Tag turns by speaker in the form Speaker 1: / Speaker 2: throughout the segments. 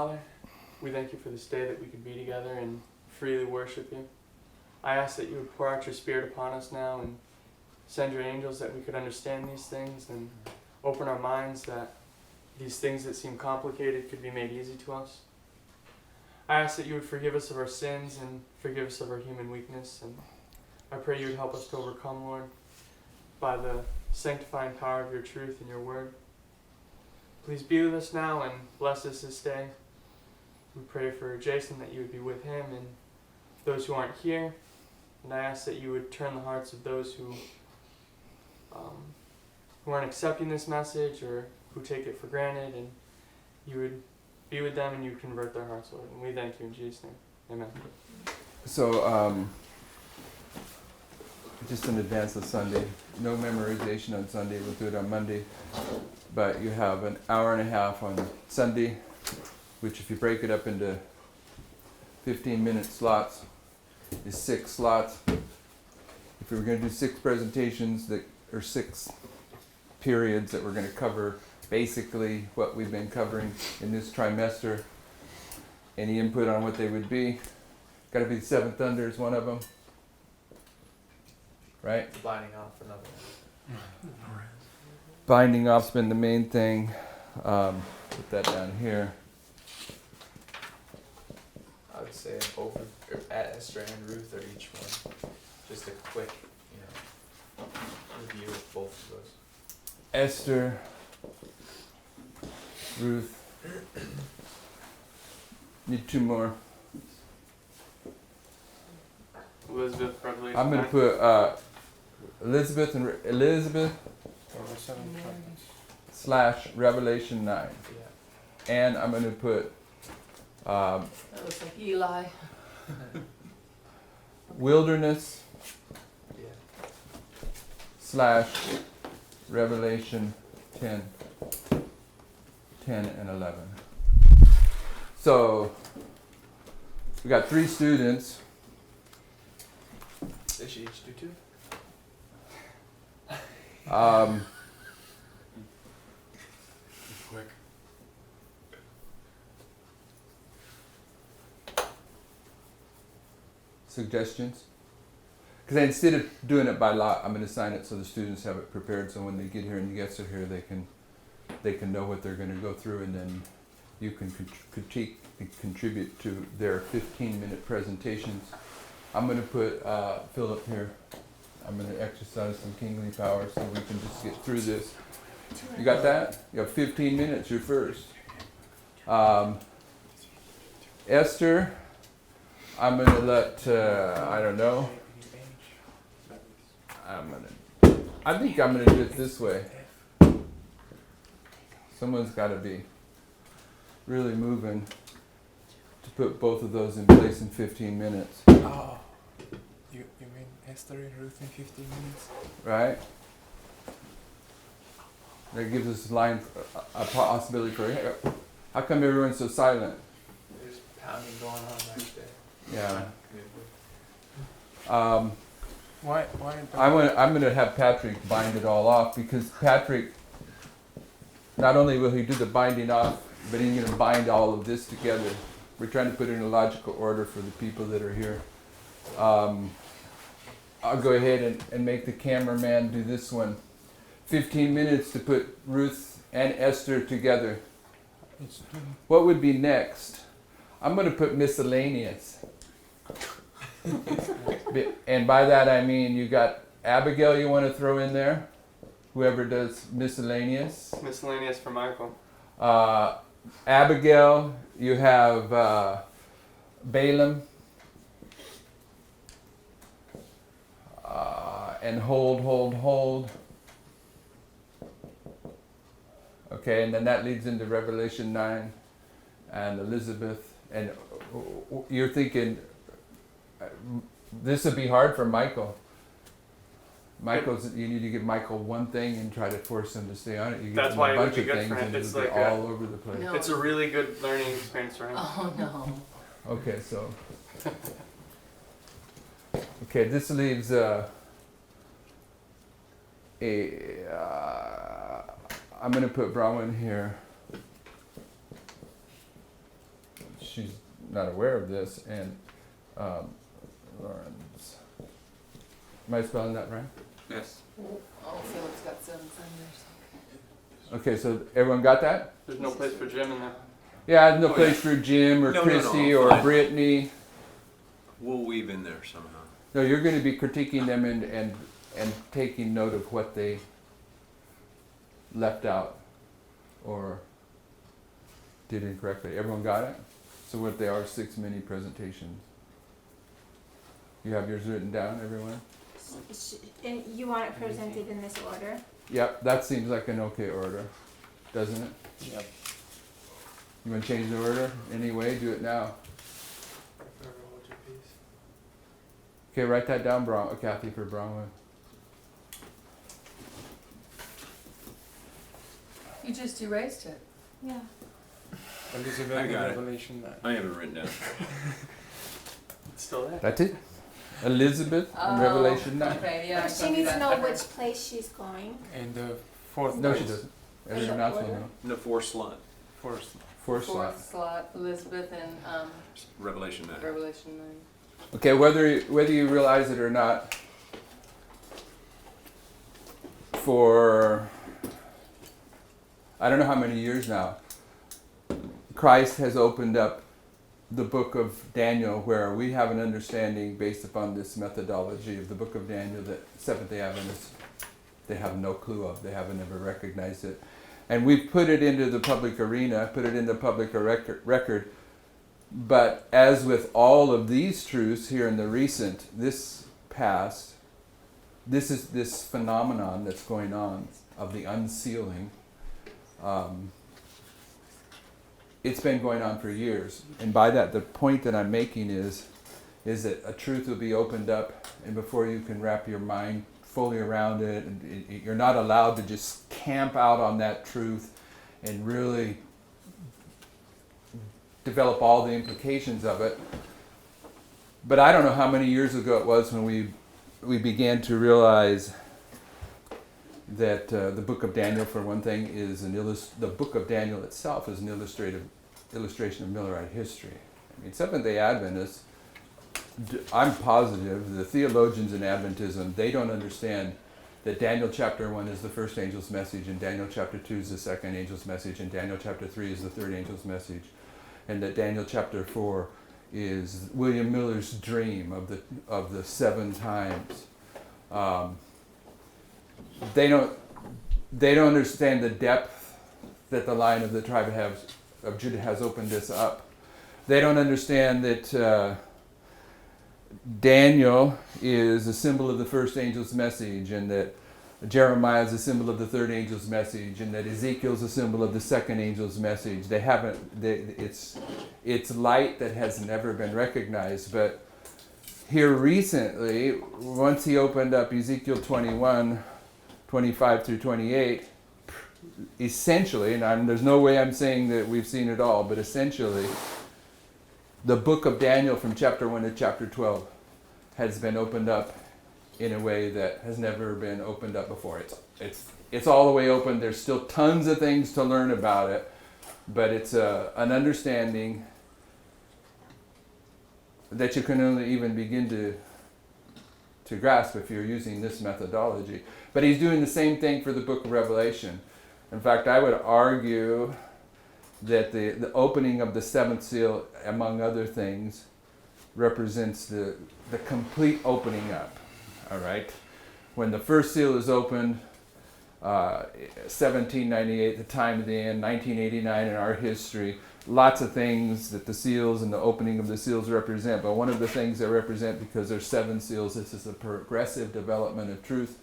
Speaker 1: Father, we thank you for this day that we could be together and freely worship you. I ask that you would pour out your Spirit upon us now and send your angels that we could understand these things and open our minds that these things that seem complicated could be made easy to us. I ask that you would forgive us of our sins and forgive us of our human weakness, and I pray you would help us to overcome, Lord, by the sanctifying power of your truth and your word. Please be with us now and bless us this day. We pray for Jason that you would be with him and those who aren't here, and I ask that you would turn the hearts of those who aren't accepting this message or who take it for granted, and you would be with them and you would convert their hearts, Lord. And we thank you in Jesus' name. Amen.
Speaker 2: So, just in advance of Sunday, no memorization on Sunday, we'll do it on Monday, but you have an hour and a half on Sunday, which if you break it up into 15-minute slots, is 6 slots. If we were going to do 6 presentations that are 6 periods that we're going to cover basically what we've been covering in this trimester, any input on what they would be? Got to be the seventh thunder is one of them, right?
Speaker 3: Binding off another one.
Speaker 2: Binding off's been the main thing. Put that down here.
Speaker 3: I would say both at Esther and Ruth are each one. Just a quick, review of both of those.
Speaker 2: Esther, Ruth. Need 2 more.
Speaker 1: Elizabeth, Revelation.
Speaker 2: I'm going to put Elizabeth and Elizabeth / Revelation 9.
Speaker 3: Yeah.
Speaker 2: And I'm going to put
Speaker 4: That looks like Eli.
Speaker 2: Wilderness
Speaker 3: Yeah.
Speaker 2: / Revelation 10 and 11. So we got 3 students.
Speaker 3: They should each do 2.
Speaker 5: Quick.
Speaker 2: Suggestions? Because instead of doing it by lot, I'm going to sign it so the students have it prepared. So when they get here and the guests are here, they can know what they're going to go through, and then you can critique and contribute to their 15-minute presentations. I'm going to put Philip here. I'm going to exercise some kingly power so we can just get through this. You got that? You have 15 minutes. You're first. Esther, I'm going to let, I don't know. I think I'm going to do it this way. Someone's got to be really moving to put both of those in place in 15 minutes.
Speaker 5: Oh, you mean Esther and Ruth in 15 minutes?
Speaker 2: Right? That gives us a possibility for, hey, how come everyone's so silent?
Speaker 3: There's pounding going on right there.
Speaker 2: Yeah.
Speaker 5: Why
Speaker 2: I'm going to have Patrick bind it all off, because Patrick, not only will he do the binding off, but he's going to bind all of this together. We're trying to put it in a logical order for the people that are here. I'll go ahead and make the cameraman do this one. 15 minutes to put Ruth and Esther together. What would be next? I'm going to put miscellaneous. And by that I mean you got Abigail you want to throw in there? Whoever does miscellaneous.
Speaker 1: Miscellaneous for Michael.
Speaker 2: Abigail, you have Balaam. And hold. Okay, and then that leads into Revelation 9 and Elizabeth. And you're thinking, this would be hard for Michael. You need to give Michael one thing and try to force him to stay on it. You give
Speaker 1: That's
Speaker 2: him
Speaker 1: why
Speaker 2: a
Speaker 1: it would
Speaker 2: bunch
Speaker 1: be
Speaker 2: of
Speaker 1: good
Speaker 2: things
Speaker 1: for him.
Speaker 2: and
Speaker 1: It's
Speaker 2: it'll be
Speaker 1: like
Speaker 2: all over the place.
Speaker 4: No.
Speaker 1: It's a really good learning experience for him.
Speaker 4: Oh no.
Speaker 2: Okay, so. Okay, this leaves I'm going to put Brahman here. she's not aware of this, and Lawrence. Am I spelling that right?
Speaker 6: Yes.
Speaker 4: Oh, Philip's got 7 Sundays.
Speaker 2: Okay, so everyone got that?
Speaker 1: There's no place for Jim in there.
Speaker 2: Yeah, no
Speaker 6: Oh,
Speaker 2: place for Jim or
Speaker 6: No, no,
Speaker 2: Christy
Speaker 6: no,
Speaker 2: or
Speaker 6: fine.
Speaker 2: Brittany.
Speaker 6: We'll weave in there somehow.
Speaker 2: No, you're going to be critiquing them and taking note of what they left out or did incorrectly. Everyone got it? So what they are, 6 mini presentations. You have yours written down, everyone?
Speaker 7: And you want it presented in this order?
Speaker 2: Yep, that seems like an okay order, doesn't it?
Speaker 1: Yep.
Speaker 2: You want to change the order anyway? Do it now. Okay, write that down, Kathy, for Bronwyn.
Speaker 4: You just erased it.
Speaker 7: Yeah.
Speaker 5: Elizabeth
Speaker 6: I
Speaker 5: in
Speaker 6: got it.
Speaker 5: Revelation 9.
Speaker 6: I have it written down.
Speaker 1: It's still there.
Speaker 2: That's it? Elizabeth in Revelation 9.
Speaker 4: Okay, yeah. I
Speaker 7: But she
Speaker 4: can do
Speaker 7: needs to
Speaker 4: that.
Speaker 7: know which place she's going.
Speaker 5: And the fourth
Speaker 2: No,
Speaker 5: place.
Speaker 2: she doesn't.
Speaker 7: Is
Speaker 2: Everyone
Speaker 7: it
Speaker 2: else will
Speaker 7: order?
Speaker 2: know.
Speaker 6: In the fourth slot,
Speaker 5: First.
Speaker 2: Fourth slot.
Speaker 4: Fourth slot, Elizabeth and
Speaker 6: Revelation 9.
Speaker 4: Revelation 9.
Speaker 2: Okay, whether you realize it or not, for I don't know how many years now, Christ has opened up the book of Daniel, where we have an understanding based upon this methodology of the book of Daniel that Seventh-day Adventists, they have no clue of. They haven't ever recognized it. And we've put it into the public arena, put it in the public record. But as with all of these truths here in the recent, this past, this is this phenomenon that's going on of the unsealing. It's been going on for years. And by that, the point that I'm making is that a truth will be opened up, and before you can wrap your mind fully around it, and you're not allowed to just camp out on that truth and really develop all the implications of it. But I don't know how many years ago it was when we began to realize that the book of Daniel, for one thing, is the book of Daniel itself is an illustration of Millerite history. I mean, Seventh-day Adventists, I'm positive, the theologians in Adventism, they don't understand that Daniel chapter 1 is the first angel's message, and Daniel chapter 2 is the second angel's message, and Daniel chapter 3 is the third angel's message, and that Daniel chapter 4 is William Miller's dream of the 7 times. They don't understand the depth that the Lion of the tribe of Judah has opened this up. They don't understand that Daniel is a symbol of the first angel's message, and that Jeremiah is a symbol of the third angel's message, and that Ezekiel is a symbol of the second angel's message. It's light that has never been recognized. But here recently, once he opened up Ezekiel 21, 25 through 28, essentially, and there's no way I'm saying that we've seen it all, but essentially, the book of Daniel from chapter 1 to chapter 12 has been opened up in a way that has never been opened up before. It's all the way open. There's still tons of things to learn about it, but it's an understanding that you can only even begin to grasp if you're using this methodology. But he's doing the same thing for the book of Revelation. In fact, I would argue that the opening of the 7th seal, among other things, represents the complete opening up. All right? When the first seal is opened, 1798, the time of the end, 1989 in our history, lots of things that the seals and the opening of the seals represent. But one of the things they represent, because there's 7 seals, this is a progressive development of truth.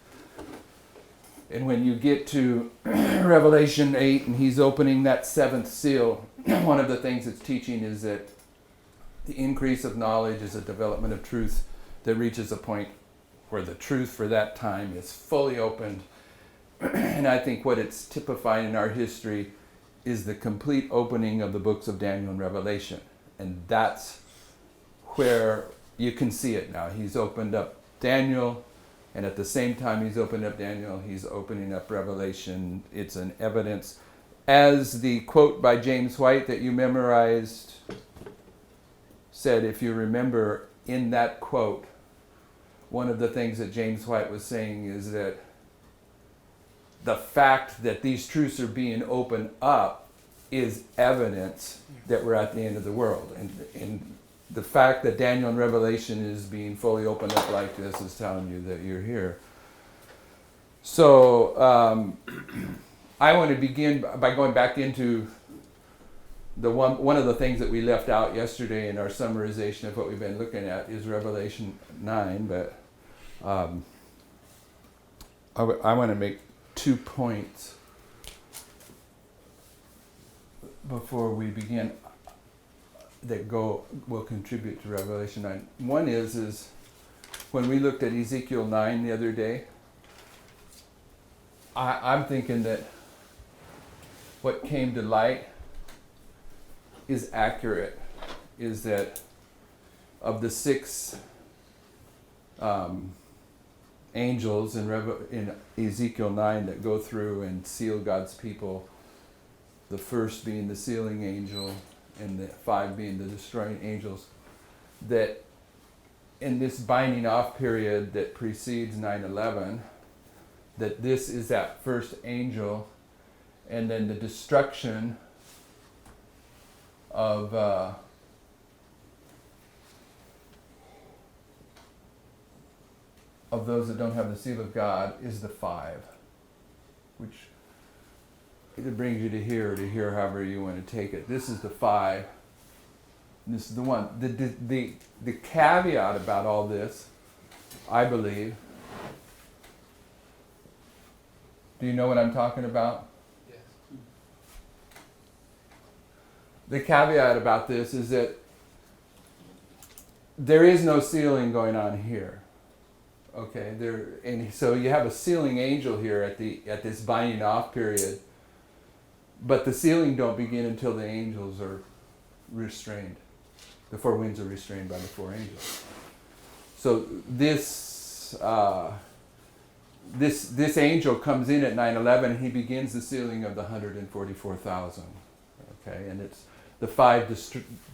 Speaker 2: And when you get to Revelation 8 and he's opening that 7th seal, one of the things it's teaching is that the increase of knowledge is a development of truth that reaches a point where the truth for that time is fully opened. And I think what it's typifying in our history is the complete opening of the books of Daniel and Revelation. And that's where you can see it now. He's opened up Daniel, and at the same time he's opened up Daniel, he's opening up Revelation. It's an evidence. As the quote by James White that you memorized said, if you remember in that quote, one of the things that James White was saying is that the fact that these truths are being opened up is evidence that we're at the end of the world. And the fact that Daniel in Revelation is being fully opened up like this is telling you that you're here. So I want to begin by going back into the one of the things that we left out yesterday in our summarization of what we've been looking at is Revelation 9, but I want to make 2 points before we begin that will contribute to Revelation 9. One is when we looked at Ezekiel 9 the other day, I'm thinking that what came to light is accurate, is that of the 6 angels in Ezekiel 9 that go through and seal God's people, the first being the sealing angel and the 5 being the destroying angels, that in this binding off period that precedes 9/11, that this is that first angel, and then the destruction of those that don't have the seal of God is the 5, which it brings you to here, however you want to take it. This is the 5. This is the one. The caveat about all this, I believe. Do you know what I'm talking about?
Speaker 3: Yes.
Speaker 2: The caveat about this is that there is no sealing going on here. Okay, and so you have a sealing angel here at this binding off period, but the sealing don't begin until the angels are restrained. The 4 winds are restrained by the 4 angels. So this angel comes in at 9/11 and he begins the sealing of the 144,000. Okay, and it's the 5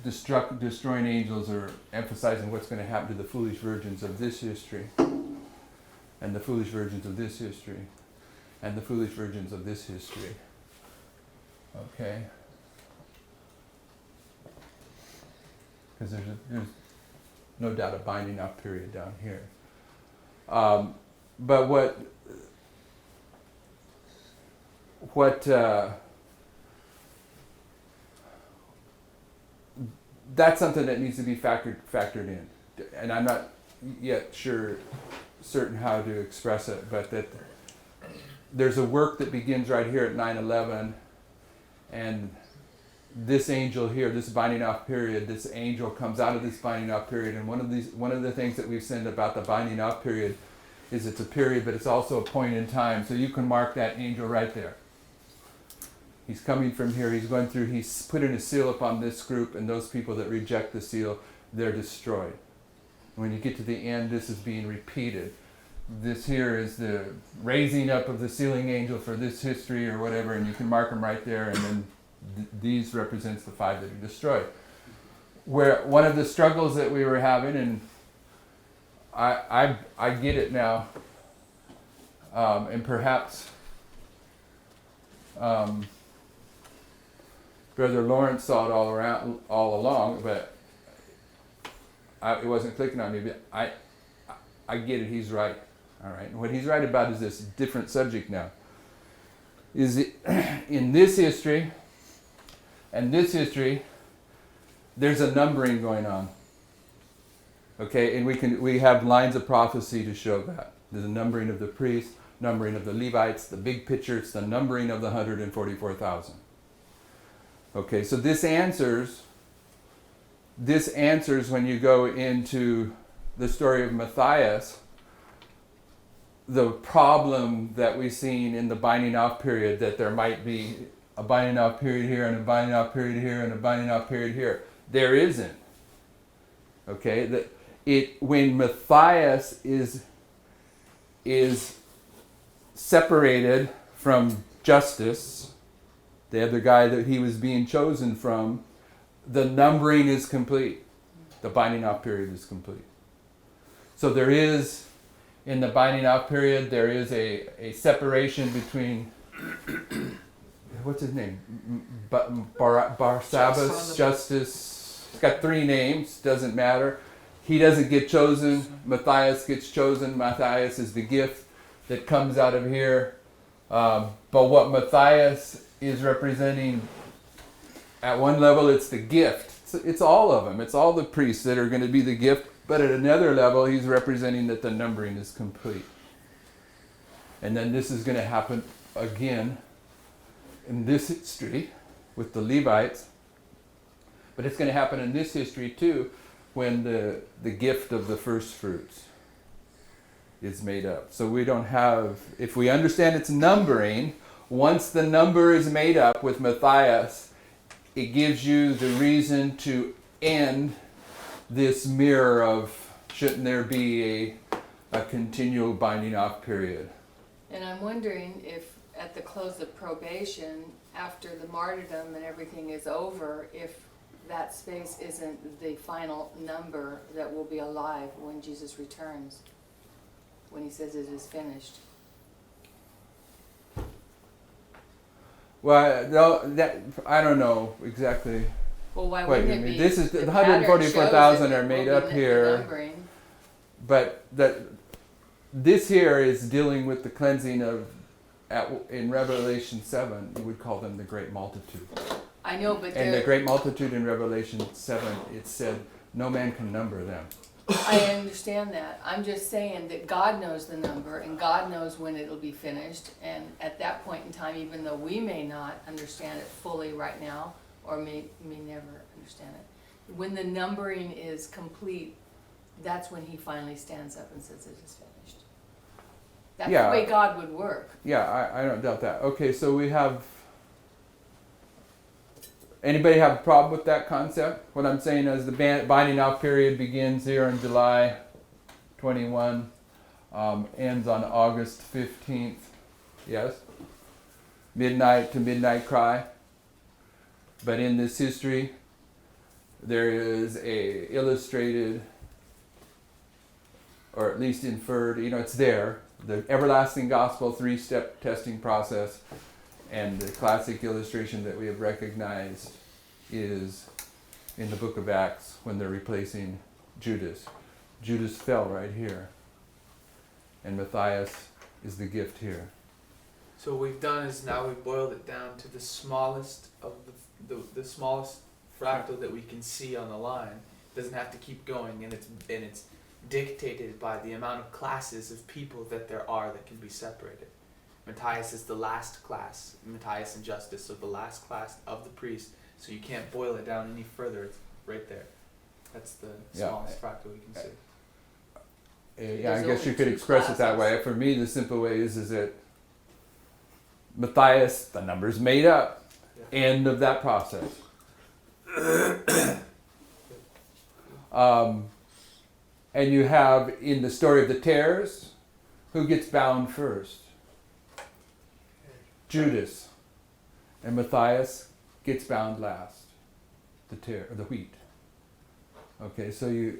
Speaker 2: destroying angels are emphasizing what's going to happen to the foolish virgins of this history, and the foolish virgins of this history, and the foolish virgins of this history. Okay? Because there's no doubt a binding up period down here. But that's something that needs to be factored in, and I'm not yet certain how to express it, but that there's a work that begins right here at 9/11, and this angel here, this binding off period, this angel comes out of this binding off period, and one of the things that we've said about the binding off period is it's a period, but it's also a point in time. So you can mark that angel right there. He's coming from here, he's going through, he's putting a seal upon this group, and those people that reject the seal, they're destroyed. When you get to the end, this is being repeated. This here is the raising up of the sealing angel for this history or whatever, and you can mark them right there, and then these represents the 5 that are destroyed. Where one of the struggles that we were having, and I get it now, and perhaps Brother Lawrence saw it all along, but it wasn't clicking on me. But I get it. He's right. All right. And what he's right about is this different subject now. Is it in this history and this history? There's a numbering going on. Okay, and we have lines of prophecy to show that. There's a numbering of the priests, numbering of the Levites, the big picture, it's the numbering of the 144,000. Okay, so this answers when you go into the story of Matthias, the problem that we've seen in the binding off period, that there might be a binding off period here and a binding off period here and a binding off period here. There isn't. Okay, when Matthias is separated from Justus, the other guy that he was being chosen from, the numbering is complete. The binding off period is complete. So there is, in the binding off period, there is a separation between, what's his name? Barsabbas, Justice. He's got 3 names, doesn't matter. He doesn't get chosen. Matthias gets chosen. Matthias is the gift that comes out of here. But what Matthias is representing, at one level, it's the gift. It's all of them. It's all the priests that are going to be the gift. But at another level, he's representing that the numbering is complete. And then this is going to happen again in this history with the Levites. But it's going to happen in this history too, when the gift of the first fruits is made up. So we don't have, if we understand its numbering, once the number is made up with Matthias, it gives you the reason to end this mirror of, shouldn't there be a continual binding off period?
Speaker 4: And I'm wondering if at the close of probation, after the martyrdom and everything is over, if that space isn't the final number that will be alive when Jesus returns, when he says it is finished.
Speaker 2: Well, no, that I don't know exactly.
Speaker 4: Well, why
Speaker 2: What
Speaker 4: wouldn't
Speaker 2: you
Speaker 4: it
Speaker 2: mean?
Speaker 4: be?
Speaker 2: This is
Speaker 4: The
Speaker 2: the
Speaker 4: pattern
Speaker 2: 144,000
Speaker 4: shows
Speaker 2: are
Speaker 4: it
Speaker 2: made
Speaker 4: will
Speaker 2: up
Speaker 4: be
Speaker 2: here.
Speaker 4: numbering.
Speaker 2: But this here is dealing with the cleansing of, in Revelation 7, you would call them the great multitude.
Speaker 4: I know, but
Speaker 2: And the
Speaker 4: they're-
Speaker 2: great multitude in Revelation 7, it said, no man can number them.
Speaker 4: I understand that. I'm just saying that God knows the number and God knows when it'll be finished. And at that point in time, even though we may not understand it fully right now, or may never understand it, when the numbering is complete, that's when he finally stands up and says it is finished. That's
Speaker 2: Yeah.
Speaker 4: the way God would work.
Speaker 2: Yeah, I don't doubt that. Okay, so we have... Anybody have a problem with that concept? What I'm saying is the binding off period begins here in July 21, ends on August 15th. Yes? Midnight to midnight cry. But in this history, there is a illustrated, or at least inferred, it's there, the everlasting gospel 3-step testing process. And the classic illustration that we have recognized is in the book of Acts when they're replacing Judas. Judas fell right here. And Matthias is the gift here.
Speaker 3: So what we've done is now we've boiled it down to the smallest of the smallest fractal that we can see on the line. It doesn't have to keep going, and it's dictated by the amount of classes of people that there are that can be separated. Matthias is the last class. Matthias and Justice are the last class of the priest. So you can't boil it down any further. It's right there. That's the smallest fractal we can see.
Speaker 2: Yeah, I
Speaker 4: There's
Speaker 2: guess
Speaker 4: only
Speaker 2: you could
Speaker 4: 2
Speaker 2: express it that way.
Speaker 4: classes.
Speaker 2: For me, the simple way is that Matthias, the number's made up.
Speaker 3: Yeah.
Speaker 2: End of that process. And you have, in the story of the tares, who gets bound first? Judas. And Matthias gets bound last. The wheat. Okay, so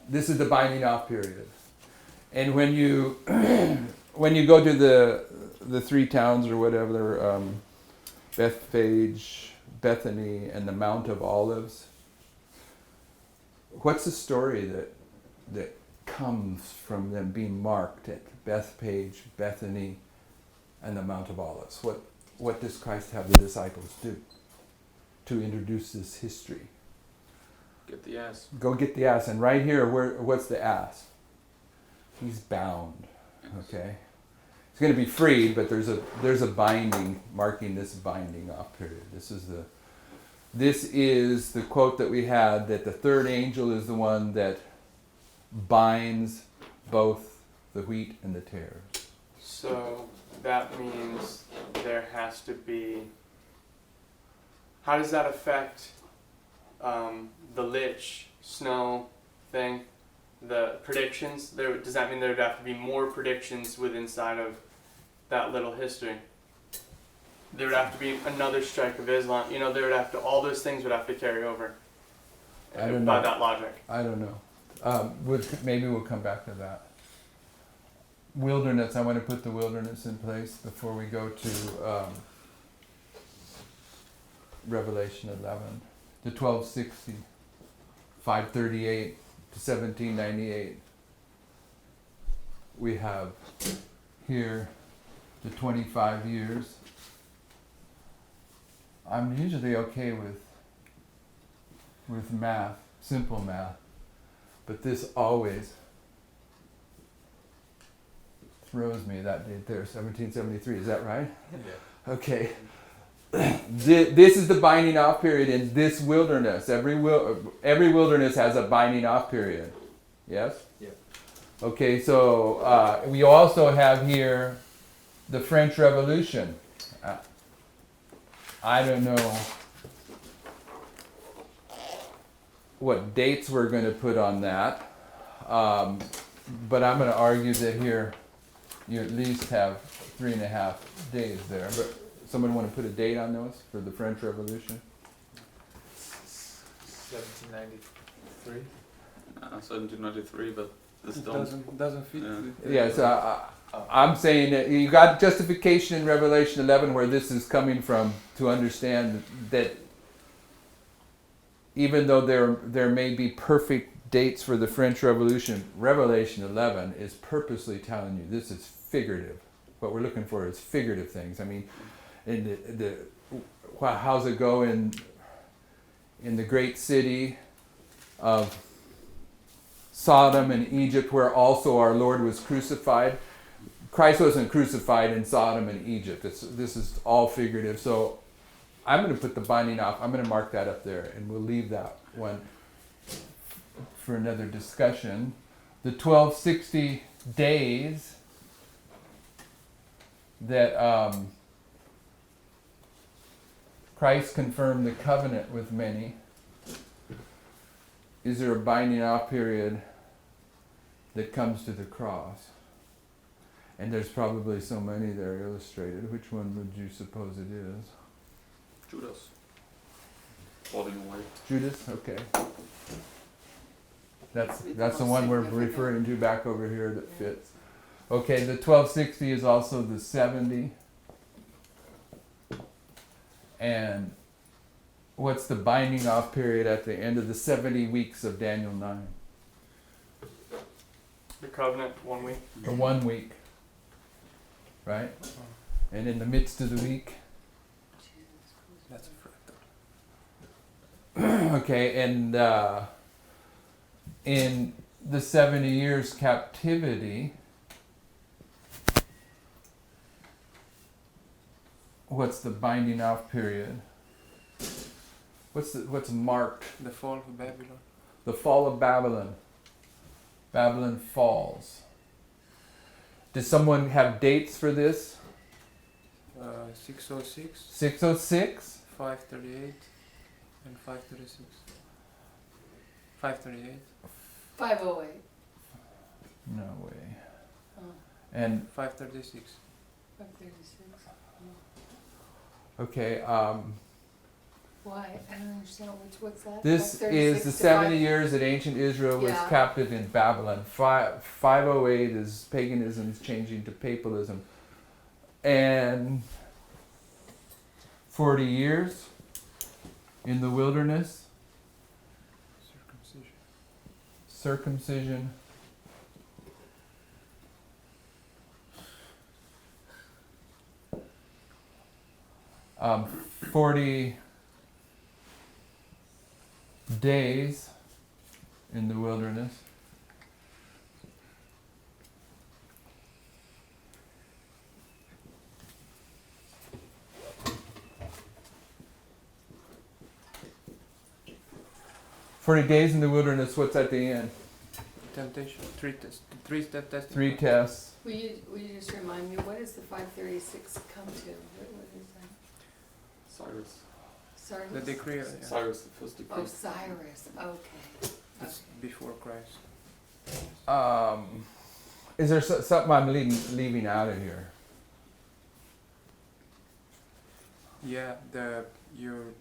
Speaker 2: this is the binding off period. And when you when you go to the 3 towns or whatever, Bethphage, Bethany, and the Mount of Olives, what's the story that comes from them being marked at Bethphage, Bethany, and the Mount of Olives? What does Christ have the disciples do to introduce this history?
Speaker 1: Get the ass.
Speaker 2: Go get the ass. And right here, what's the ass? He's bound. Okay? He's going to be freed, but there's a binding marking this binding off period. This is the quote that we had, that the third angel is the one that binds both the wheat and the tares.
Speaker 1: So that means there has to be. How does that affect the lich snow thing? The predictions. Does that mean there would have to be more predictions inside of that little history? There would have to be another strike of Islam. There would have to. All those things would have to carry over.
Speaker 2: I don't
Speaker 1: by
Speaker 2: know.
Speaker 1: that logic.
Speaker 2: I don't know. Maybe we'll come back to that. Wilderness, I want to put the wilderness in place before we go to Revelation 11. The 1260, 538 to 1798. We have here the 25 years. I'm usually okay with math, simple math, but this always throws me, that date there, 1773, is that right?
Speaker 3: Yeah.
Speaker 2: Okay. This is the binding off period in this wilderness. Every wilderness has a binding off period. Yes?
Speaker 3: Yeah.
Speaker 2: Okay, so we also have here the French Revolution. I don't know what dates we're going to put on that, but I'm going to argue that here you at least have 3.5 days there. But someone want to put a date on those for the French Revolution?
Speaker 3: 1793.
Speaker 8: 1793, but this
Speaker 5: It
Speaker 8: don't.
Speaker 5: doesn't fit
Speaker 8: Yeah.
Speaker 5: with
Speaker 2: Yes, I'm saying that you got justification in Revelation 11 where this is coming from to understand that even though there may be perfect dates for the French Revolution, Revelation 11 is purposely telling you this is figurative. What we're looking for is figurative things. I mean, in how's it go in the great city of Sodom and Egypt, where also our Lord was crucified? Christ wasn't crucified in Sodom and Egypt. This is all figurative. So I'm going to put the binding off. I'm going to mark that up there, and we'll leave that one for another discussion. The 1260 days that Christ confirmed the covenant with many. Is there a binding off period that comes to the cross? And there's probably so many there illustrated. Which one would you suppose it is?
Speaker 8: Judas. Falling away.
Speaker 2: Judas? Okay. That's the one we're referring to back over here that fits. Okay, the 1260 is also the 70. And what's the binding off period at the end of the 70 weeks of Daniel 9?
Speaker 1: The covenant, 1 week.
Speaker 2: Or 1 week. Right? And in the midst of the week?
Speaker 5: That's a fractal.
Speaker 2: Okay, and in the 70 years captivity, what's the binding off period? What's marked?
Speaker 5: The fall of Babylon.
Speaker 2: The fall of Babylon. Babylon falls. Does someone have dates for this?
Speaker 5: 606,
Speaker 2: 606?
Speaker 5: 538, and 536. 538,
Speaker 4: 508.
Speaker 2: No way.
Speaker 4: Oh,
Speaker 2: And
Speaker 5: 536.
Speaker 4: 536.
Speaker 2: okay,
Speaker 4: Why? I don't understand. What's that?
Speaker 2: this is
Speaker 4: 536
Speaker 2: the
Speaker 4: to
Speaker 2: 70 years that ancient Israel was
Speaker 4: Yeah.
Speaker 2: captive in Babylon. 508 is paganism changing to papalism. And 40 years in the wilderness,
Speaker 5: Circumcision.
Speaker 2: circumcision. 40 days in the wilderness. Days in the wilderness, what's at the end?
Speaker 5: Temptation. Three-step test.
Speaker 2: 3 tests.
Speaker 4: Will you just remind me, what does the 536 come to? What is that?
Speaker 8: Cyrus.
Speaker 4: Sorry?
Speaker 5: The decree. Yeah.
Speaker 8: Cyrus, the first decree.
Speaker 4: Oh, Cyrus. Okay.
Speaker 5: That's before Christ.
Speaker 2: Is there something I'm leaving out of here?
Speaker 5: Yeah, you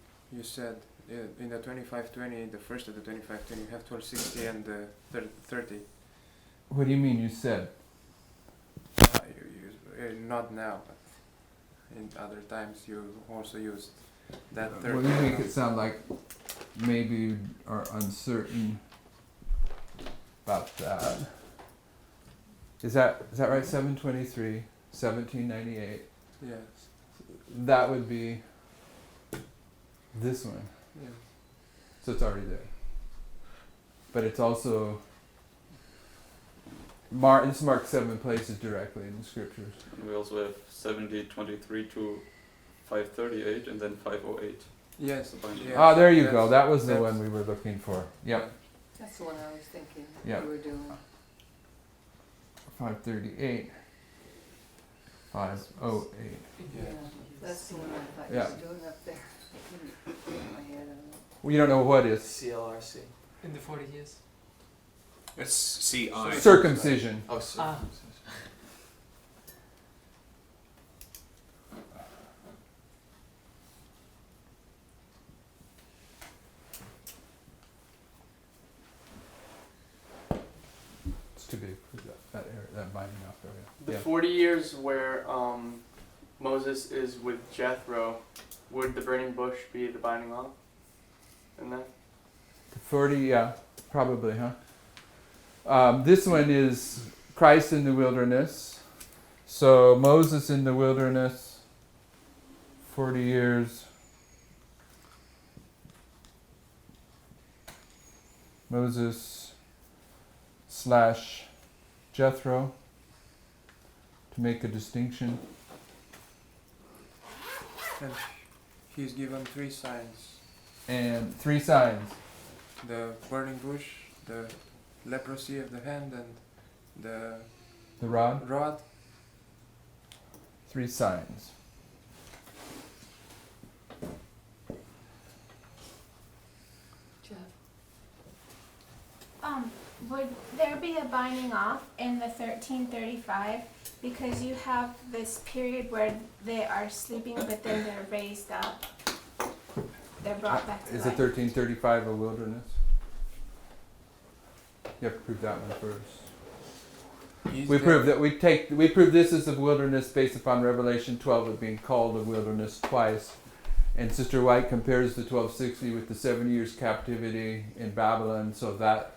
Speaker 5: said In the 2520, the first of the 2520, you have 1260 and the 30.
Speaker 2: What do you mean you said?
Speaker 5: You use, not now, but in other times you also used that 30.
Speaker 2: Well, you make it sound like maybe you are uncertain about that. Is that right? 723, 1798.
Speaker 5: Yes.
Speaker 2: That would be this one.
Speaker 5: Yeah.
Speaker 2: So it's already there. But it's also it's marked 7 places directly in the scriptures.
Speaker 8: And we also have 7023 to 538 and then 508.
Speaker 5: Yes.
Speaker 8: The binding.
Speaker 5: Yeah.
Speaker 2: Ah, there you go.
Speaker 5: That's-
Speaker 2: That was the
Speaker 5: that's-
Speaker 2: one we were looking for. Yep.
Speaker 4: That's the one I was thinking
Speaker 2: Yeah.
Speaker 4: you were doing.
Speaker 2: 538. 508.
Speaker 4: Yeah, that's the one I thought you
Speaker 2: Yeah.
Speaker 4: were doing up there. I couldn't get my head on it.
Speaker 2: Well, you don't know what is.
Speaker 3: CLRC.
Speaker 5: In the 40 years.
Speaker 6: It's CI.
Speaker 2: Circumcision.
Speaker 3: Oh, circumcision.
Speaker 2: It's too big for that area, that binding off area.
Speaker 1: The
Speaker 2: Yeah.
Speaker 1: 40 years where Moses is with Jethro, would the burning bush be the binding off? In that?
Speaker 2: 40, yeah, probably, huh? This one is Christ in the wilderness. So Moses in the wilderness, 40 years. Moses / Jethro, to make a distinction.
Speaker 5: And he's given 3 signs:
Speaker 2: And 3 signs.
Speaker 5: the burning bush, the leprosy of the hand, and the
Speaker 2: The rod,
Speaker 5: rod.
Speaker 2: 3 signs.
Speaker 4: Jeff?
Speaker 7: Would there be a binding off in the 1335? Because you have this period where they are sleeping, but then they're raised up. They're brought back to
Speaker 2: Is it
Speaker 7: life.
Speaker 2: 1335 a wilderness? You have to prove that one first.
Speaker 5: Is
Speaker 2: We
Speaker 5: there-
Speaker 2: prove that we prove this is a wilderness based upon Revelation 12 of being called a wilderness twice. And Sister White compares the 1260 with the 7 years captivity in Babylon, so that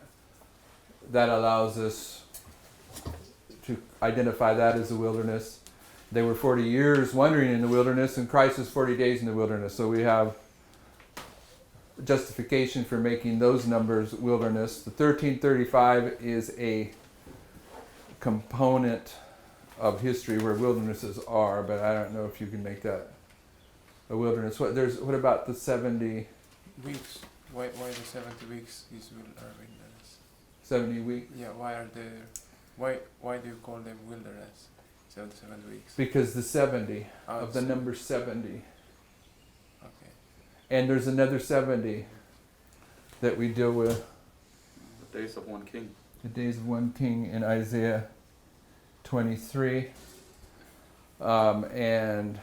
Speaker 2: allows us to identify that as a wilderness. They were 40 years wandering in the wilderness, and Christ was 40 days in the wilderness. So we have justification for making those numbers wilderness. The 1335 is a component of history where wildernesses are, but I don't know if you can make that a wilderness. What about the 70
Speaker 5: weeks. Why the 70 weeks is wilderness?
Speaker 2: 70 week?
Speaker 5: Yeah, why do you call them wilderness? 7 weeks.
Speaker 2: Because the 70
Speaker 5: Oh,
Speaker 2: of the
Speaker 5: so-
Speaker 2: number 70.
Speaker 5: Okay.
Speaker 2: And there's another 70 that we deal with,
Speaker 8: The days of one king.
Speaker 2: the days of one king in Isaiah 23. And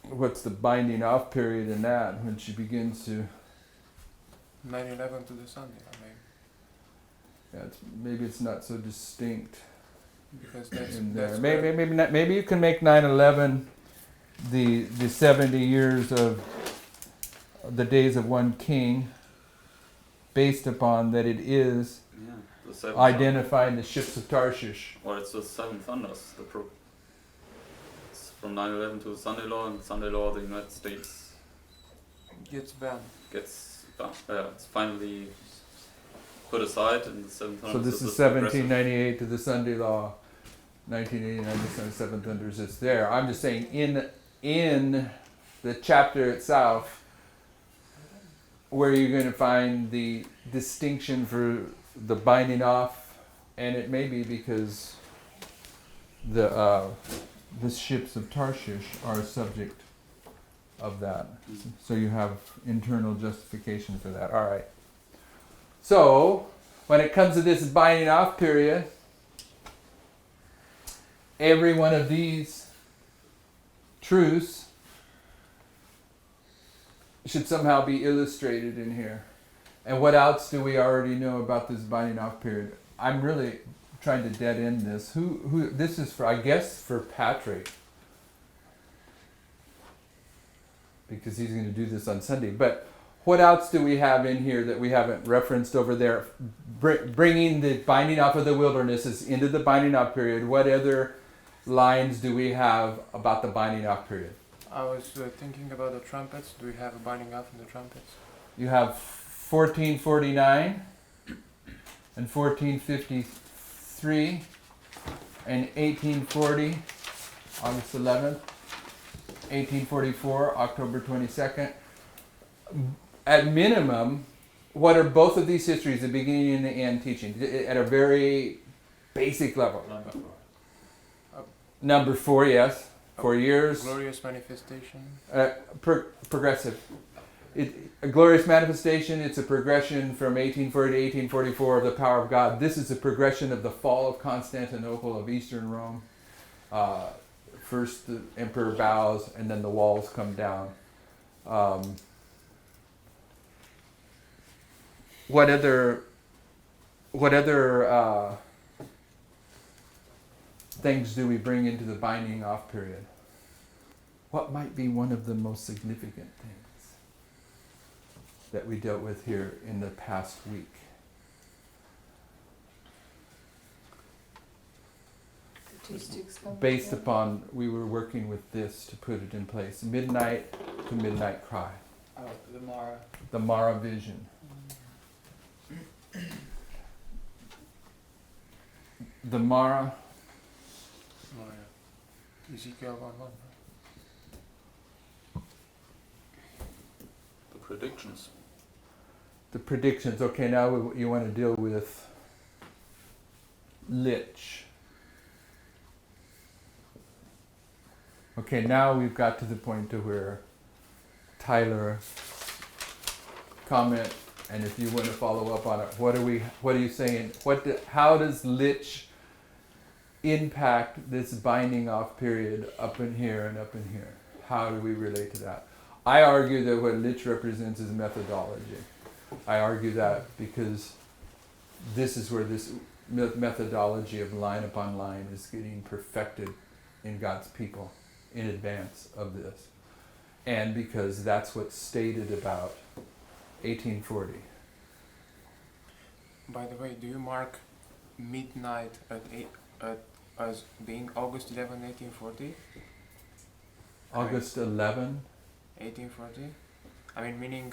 Speaker 2: what's the binding off period in that when she begins to
Speaker 5: 9/11 to the Sunday,
Speaker 2: maybe it's not so distinct
Speaker 5: because that's
Speaker 2: in there.
Speaker 5: that's
Speaker 2: Maybe you can make 9/11 the 70 years of the days of one king, based upon that it is
Speaker 8: Yeah. The 7
Speaker 2: identifying the ships of Tarshish.
Speaker 8: Or it's the 7 thunders. It's from 9/11 to the Sunday law, and Sunday law, the United States
Speaker 5: gets banned.
Speaker 8: gets it's finally put aside, and the 7 thunders.
Speaker 2: So this is 1798 to the Sunday law, 1989 to the 7 thunders. It's there. I'm just saying in the chapter itself, where you're going to find the distinction for the binding off, and it may be because the ships of Tarshish are a subject of that. So you have internal justification for that. All right. So when it comes to this binding off period, every one of these truths should somehow be illustrated in here. And what else do we already know about this binding off period? I'm really trying to dead end this. Who this is for? I guess for Patrick, because he's going to do this on Sunday. But what else do we have in here that we haven't referenced over there? Bringing the binding off of the wildernesses into the binding off period. What other lines do we have about the binding off period?
Speaker 5: I was thinking about the trumpets. Do we have a binding off in the trumpets?
Speaker 2: You have 1449 and 1453 and 1840, August 11th, 1844, October 22nd. At minimum, what are both of these histories, the beginning and the end teaching, at a very basic level? Number 4, yes. 4 years.
Speaker 5: Glorious manifestation.
Speaker 2: Progressive. A glorious manifestation, it's a progression from 1840 to 1844 of the power of God. This is a progression of the fall of Constantinople, of Eastern Rome. First the emperor bows and then the walls come down. What other things do we bring into the binding off period? What might be one of the most significant things that we dealt with here in the past week?
Speaker 4: The 2 sticks come
Speaker 2: Based
Speaker 4: together.
Speaker 2: upon, we were working with this to put it in place. Midnight to midnight cry.
Speaker 3: The Mara.
Speaker 2: The Mara vision. The Mara,
Speaker 5: Oh, yeah. Ezekiel 1:1.
Speaker 8: The predictions.
Speaker 2: the predictions. Okay, now you want to deal with Lich. Okay, now we've got to the point to where Tyler comment, and if you want to follow up on it, what are you saying? How does Lich impact this binding off period up in here and up in here? How do we relate to that? I argue that what Lich represents is methodology. I argue that because this is where this methodology of line upon line is getting perfected in God's people in advance of this. And because that's what's stated about 1840.
Speaker 5: By the way, do you mark midnight as being August 11, 1840?
Speaker 2: August 11?
Speaker 5: 1840? I mean, meaning,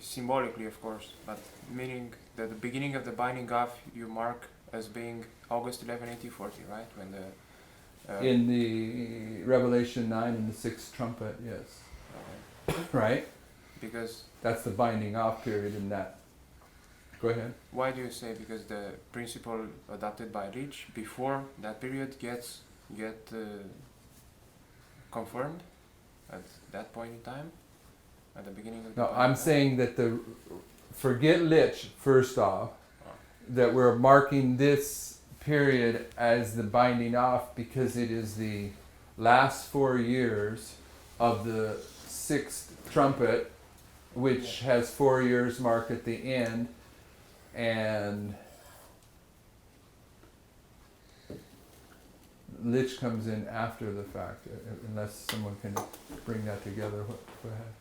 Speaker 5: symbolically of course, but meaning that the beginning of the binding off you mark as being August 11, 1840, right? When the
Speaker 2: In the Revelation 9 and the 6th trumpet, yes. Right?
Speaker 5: because
Speaker 2: That's the binding off period in that. Go ahead.
Speaker 5: why do you say? Because the principle adopted by Rich before that period get confirmed at that point in time, at the beginning of the
Speaker 2: No,
Speaker 5: binding
Speaker 2: I'm
Speaker 5: off?
Speaker 2: saying that forget Lich first off, that we're marking this period as the binding off because it is the last 4 years of the 6th trumpet, which has 4 years marked at the end, and Lich comes in after the fact, unless someone can bring that together. Go ahead.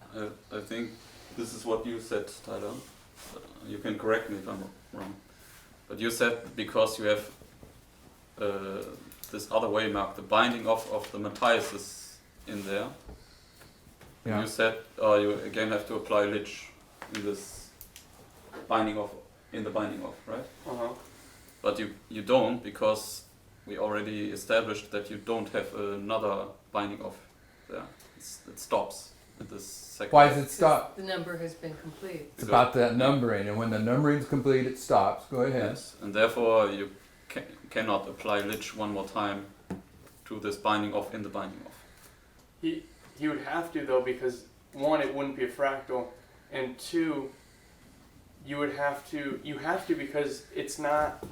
Speaker 8: I think this is what you said, Tyler. You can correct me if I'm wrong. But you said because you have this other way marked, the binding of the Matthias is in there.
Speaker 2: Yeah.
Speaker 8: You said you again have to apply Lich in this binding off, in the binding off, right?
Speaker 1: Uh-huh.
Speaker 8: But you don't, because we already established that you don't have another binding off there. It stops at this second.
Speaker 2: Why does it stop?
Speaker 4: The number has been complete.
Speaker 2: It's about that numbering, and when the numbering's complete, it stops. Go ahead.
Speaker 8: Yes, and therefore you cannot apply Lich one more time to this binding off in the binding off.
Speaker 1: He would have to though, because one, it wouldn't be a fractal, and two, you have to because it's not,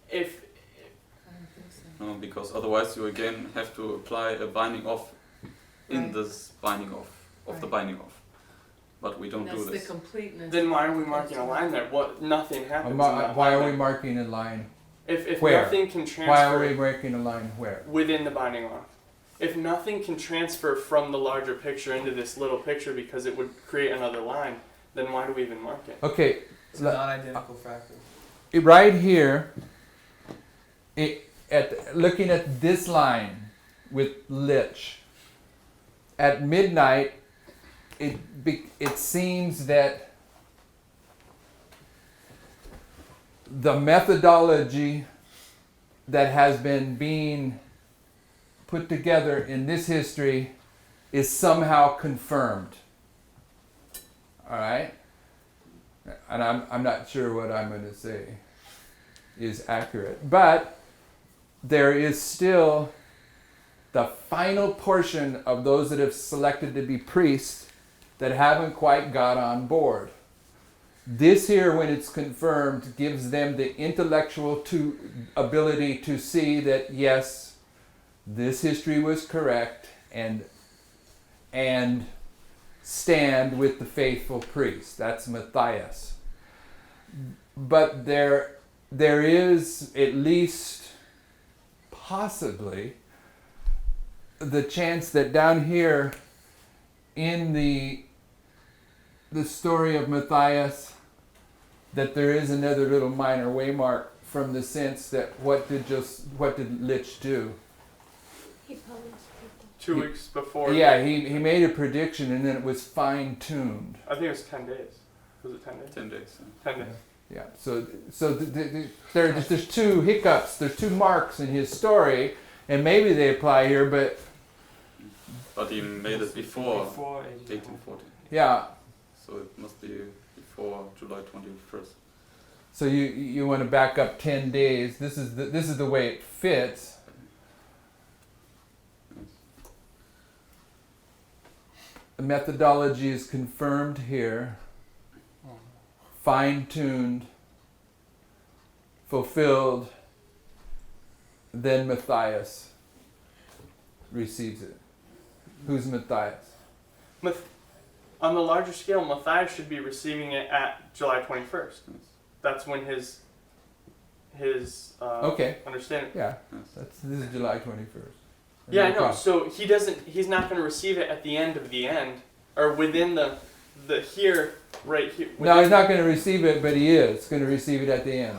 Speaker 1: if
Speaker 4: I don't think so.
Speaker 8: No, because otherwise you again have to apply a binding off in
Speaker 4: Right.
Speaker 8: this binding off. of the
Speaker 4: Right.
Speaker 8: binding off. But we don't
Speaker 4: That's
Speaker 8: do
Speaker 4: the
Speaker 8: this.
Speaker 4: completeness.
Speaker 1: Then why are we marking a line there? What? Nothing happens. in that
Speaker 2: Why
Speaker 1: line
Speaker 2: are we
Speaker 1: there.
Speaker 2: marking a line?
Speaker 1: If
Speaker 2: Where?
Speaker 1: nothing can
Speaker 2: Why are we
Speaker 1: transfer
Speaker 2: marking a line where?
Speaker 1: within the binding off, if nothing can transfer from the larger picture into this little picture because it would create another line, then why do we even mark it?
Speaker 2: Okay,
Speaker 3: It's a non-identical fractal.
Speaker 2: right here, looking at this line with Lich, at midnight, it seems that the methodology that has been being put together in this history is somehow confirmed. All right? And I'm not sure what I'm going to say is accurate. But there is still the final portion of those that have selected to be priests that haven't quite got on board. This here, when it's confirmed, gives them the intellectual ability to see that, yes, this history was correct, and stand with the faithful priest. That's Matthias. But there is at least possibly the chance that down here in the story of Matthias, that there is another little minor waymark, from the sense that what did Lich do?
Speaker 7: He published people.
Speaker 1: 2 weeks before.
Speaker 2: Yeah, he made a prediction, and then it was fine-tuned.
Speaker 1: I think it was 10 days. Was it 10 days?
Speaker 8: 10 days.
Speaker 1: 10 days.
Speaker 2: Yeah, so there's two hiccups, there's two marks in his story, and maybe they apply here, but
Speaker 8: But he made it before
Speaker 5: Before
Speaker 8: 1840.
Speaker 2: yeah.
Speaker 8: So it must be before July 21st.
Speaker 2: So you want to back up 10 days. This is the way it fits. The methodology is confirmed here, fine-tuned, fulfilled. Then Matthias receives it. Who's Matthias?
Speaker 1: On the larger scale, Matthias should be receiving it at July 21st.
Speaker 8: Yes.
Speaker 1: That's when his
Speaker 2: Okay.
Speaker 1: understanding.
Speaker 2: Yeah,
Speaker 8: Yes.
Speaker 2: this is July 21st.
Speaker 1: Yeah, I
Speaker 2: No
Speaker 1: know.
Speaker 2: problem.
Speaker 1: So he's not going to receive it at the end of the end, or within the here, right here.
Speaker 2: No, he's not going to receive it, but he is going to receive it at the end.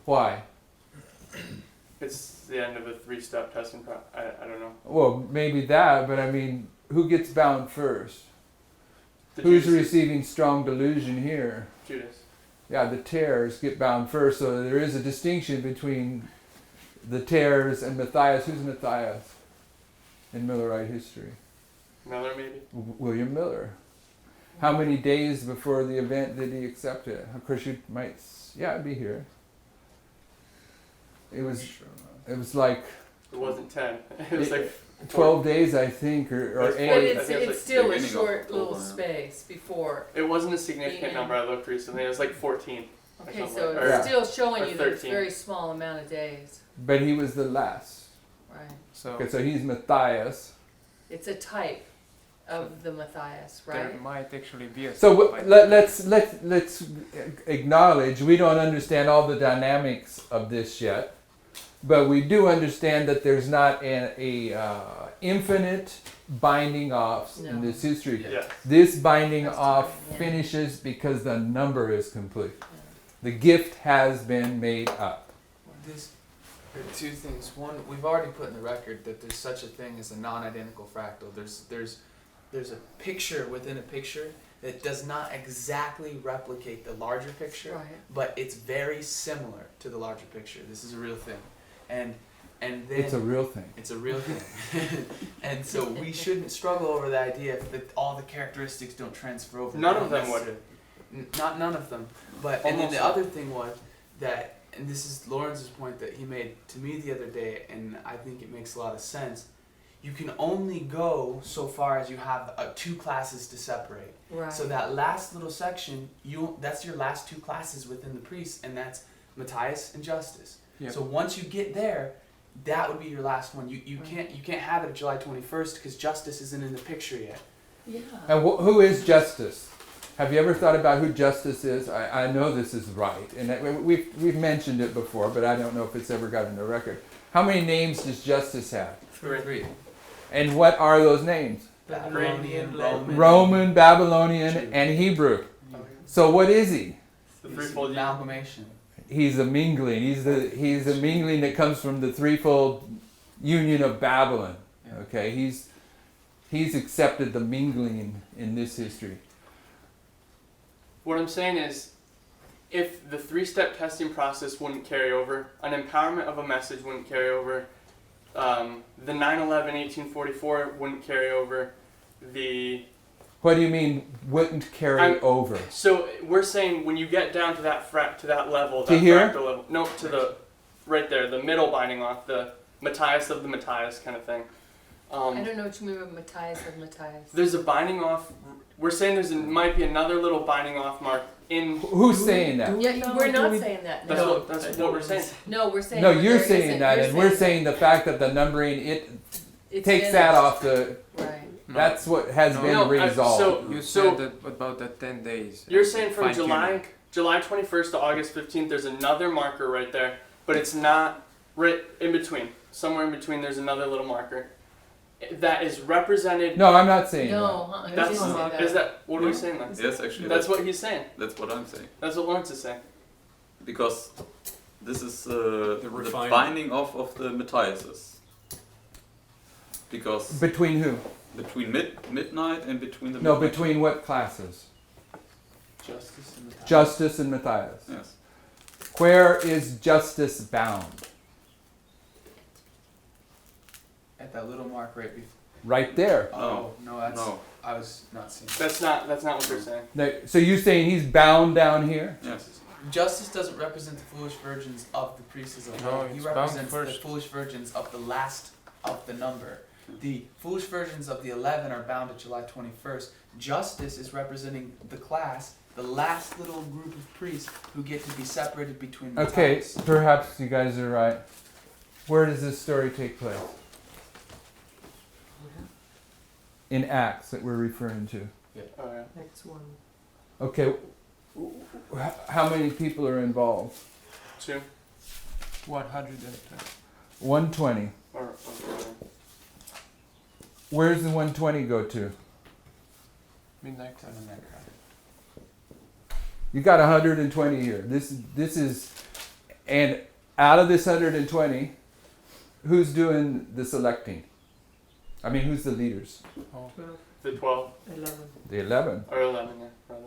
Speaker 2: Why?
Speaker 1: It's the end of a 3-step testing process. I don't know.
Speaker 2: Well, maybe that, but I mean, who gets bound first?
Speaker 1: The
Speaker 2: Who's
Speaker 1: Judas-
Speaker 2: receiving strong delusion here?
Speaker 1: Judas.
Speaker 2: Yeah, the tares get bound first, so there is a distinction between the tares and Matthias. Who's Matthias in Millerite history?
Speaker 1: Miller, maybe.
Speaker 2: William Miller. How many days before the event did he accept it? Of course, you might. Yeah, it'd be here. It was like
Speaker 1: It wasn't 10. It was like
Speaker 2: 12 days, I think, or
Speaker 1: That's
Speaker 4: But
Speaker 2: 8.
Speaker 1: I
Speaker 4: it's,
Speaker 1: think it's like
Speaker 4: it's still a
Speaker 8: beginning of
Speaker 4: short little
Speaker 8: October.
Speaker 4: space before.
Speaker 1: It wasn't a significant
Speaker 4: Yeah.
Speaker 1: number. I looked recently. It was like 14. or
Speaker 4: Okay,
Speaker 1: something
Speaker 4: so
Speaker 1: like-
Speaker 4: it's
Speaker 1: or-
Speaker 2: Yeah.
Speaker 4: still showing
Speaker 1: or
Speaker 4: you that it's a
Speaker 1: 13.
Speaker 4: very small amount of days,
Speaker 2: But he was the last.
Speaker 4: right?
Speaker 5: So
Speaker 2: Okay, so he's Matthias.
Speaker 4: It's a type of the Matthias,
Speaker 5: there
Speaker 4: right?
Speaker 5: might actually be a
Speaker 2: So
Speaker 5: but
Speaker 2: let's acknowledge we don't understand all the dynamics of this yet, but we do understand that there's not infinite binding offs in
Speaker 4: No.
Speaker 2: this history.
Speaker 1: Yes.
Speaker 2: This binding
Speaker 4: That's
Speaker 2: off
Speaker 4: true, yeah.
Speaker 2: finishes because the number is complete. The gift has been made up.
Speaker 3: There are two things. One, we've already put in the record that there's such a thing as a non-identical fractal. There's a picture within a picture that does not exactly replicate the larger picture,
Speaker 4: Right.
Speaker 3: but it's very similar to the larger picture. This is a real thing, and then
Speaker 2: It's a real thing.
Speaker 3: it's a real thing. And so we shouldn't struggle over the idea that all the characteristics don't transfer over.
Speaker 1: None
Speaker 3: They
Speaker 1: of
Speaker 3: don't
Speaker 1: them would.
Speaker 3: necessarily- Not none of them. But and then
Speaker 1: Almost
Speaker 3: the
Speaker 1: none.
Speaker 3: other thing was that, and this is Lawrence's point that he made to me the other day, and I think it makes a lot of sense. You can only go so far as you have 2 classes to separate.
Speaker 4: Right.
Speaker 3: So that last little section, that's your last 2 classes within the priest, and that's Matthias and Justice.
Speaker 5: Yeah.
Speaker 3: So once you get there, that would be your last one. You can't have it July 21st because Justice isn't in the picture yet.
Speaker 4: Yeah.
Speaker 2: And who is Justice? Have you ever thought about who Justice is? I know this is right, and we've mentioned it before, but I don't know if it's ever got in the record. How many names does Justice have?
Speaker 3: 3.
Speaker 2: And what are those names?
Speaker 3: Babylonian,
Speaker 2: Roman, Babylonian, and Hebrew. So what is he?
Speaker 1: The threefold union.
Speaker 3: amalgamation.
Speaker 2: He's a mingling. He's a mingling that comes from the threefold union of Babylon.
Speaker 3: Yeah.
Speaker 2: Okay, he's accepted the mingling in this history.
Speaker 1: What I'm saying is, if the 3-step testing process wouldn't carry over, an empowerment of a message wouldn't carry over, the 9/11/1844 wouldn't carry over,
Speaker 2: What do you mean wouldn't carry over?
Speaker 1: So we're saying when you get down to that level,
Speaker 2: To
Speaker 1: that
Speaker 2: here?
Speaker 1: fractal level, no, to the right there, the middle binding off, the Matthias of the Matthias kind of thing.
Speaker 4: I don't know what you mean by Matthias of Matthias.
Speaker 1: There's a binding off. We're saying might be another little binding off mark in.
Speaker 2: Who's saying that?
Speaker 4: Yeah, we're not saying that.
Speaker 1: That's
Speaker 4: No,
Speaker 1: what we're saying.
Speaker 4: no, we're saying.
Speaker 2: No,
Speaker 4: that
Speaker 2: you're
Speaker 4: there
Speaker 2: saying
Speaker 4: isn't.
Speaker 2: that,
Speaker 4: You're
Speaker 2: and we're saying the fact that the numbering
Speaker 4: it's
Speaker 2: takes
Speaker 4: finished.
Speaker 2: that off the.
Speaker 4: Right.
Speaker 5: No.
Speaker 2: That's what has been
Speaker 1: No,
Speaker 2: resolved.
Speaker 5: You
Speaker 1: So-
Speaker 5: said that about the 10 days.
Speaker 1: You're saying from
Speaker 5: fine-tuning.
Speaker 1: July 21st to August 15th, there's another marker right there, but it's not right in between. Somewhere in between, there's another little marker that is represented.
Speaker 2: No, I'm not saying
Speaker 4: No,
Speaker 2: that.
Speaker 4: he
Speaker 1: That's
Speaker 4: didn't say that.
Speaker 1: is that what are we saying then?
Speaker 8: Yes, actually,
Speaker 1: That's what he's saying.
Speaker 8: that's what I'm saying.
Speaker 1: That's what Lawrence is saying.
Speaker 8: Because this is the
Speaker 6: refinement.
Speaker 8: binding off of the Matthiases. Because
Speaker 2: Between who?
Speaker 8: between midnight and between the
Speaker 2: No,
Speaker 8: midnight-
Speaker 2: between what classes?
Speaker 1: Justice and the
Speaker 2: Justice and Matthias.
Speaker 8: Yes.
Speaker 2: Where is Justice bound?
Speaker 3: At that little mark right before.
Speaker 2: Right there.
Speaker 3: Oh, no, that's.
Speaker 8: No.
Speaker 3: I was not seeing.
Speaker 1: That's not what they're saying.
Speaker 2: So you're saying he's bound down here?
Speaker 8: Yes.
Speaker 3: Justice doesn't represent the foolish virgins of the priests of
Speaker 5: No,
Speaker 3: He
Speaker 5: it's bound
Speaker 3: represents the
Speaker 5: first.
Speaker 3: foolish virgins of the last of the number. The foolish virgins of the 11 are bound at July 21st. Justice is representing the class, the last little group of priests who get to be separated between the
Speaker 2: Okay,
Speaker 3: types.
Speaker 2: perhaps you guys are right. Where does this story take place? In Acts that we're referring to.
Speaker 1: Oh yeah.
Speaker 4: Next one.
Speaker 2: Okay, how many people are involved?
Speaker 1: 2
Speaker 5: 110.
Speaker 2: 120.
Speaker 1: or
Speaker 2: Where's the 120 go to?
Speaker 5: Midnight.
Speaker 2: You got 120 here. This is, and out of this 120, who's doing the selecting? I mean, who's the leaders?
Speaker 1: the 12
Speaker 2: The 11.
Speaker 1: or 11, yeah, rather.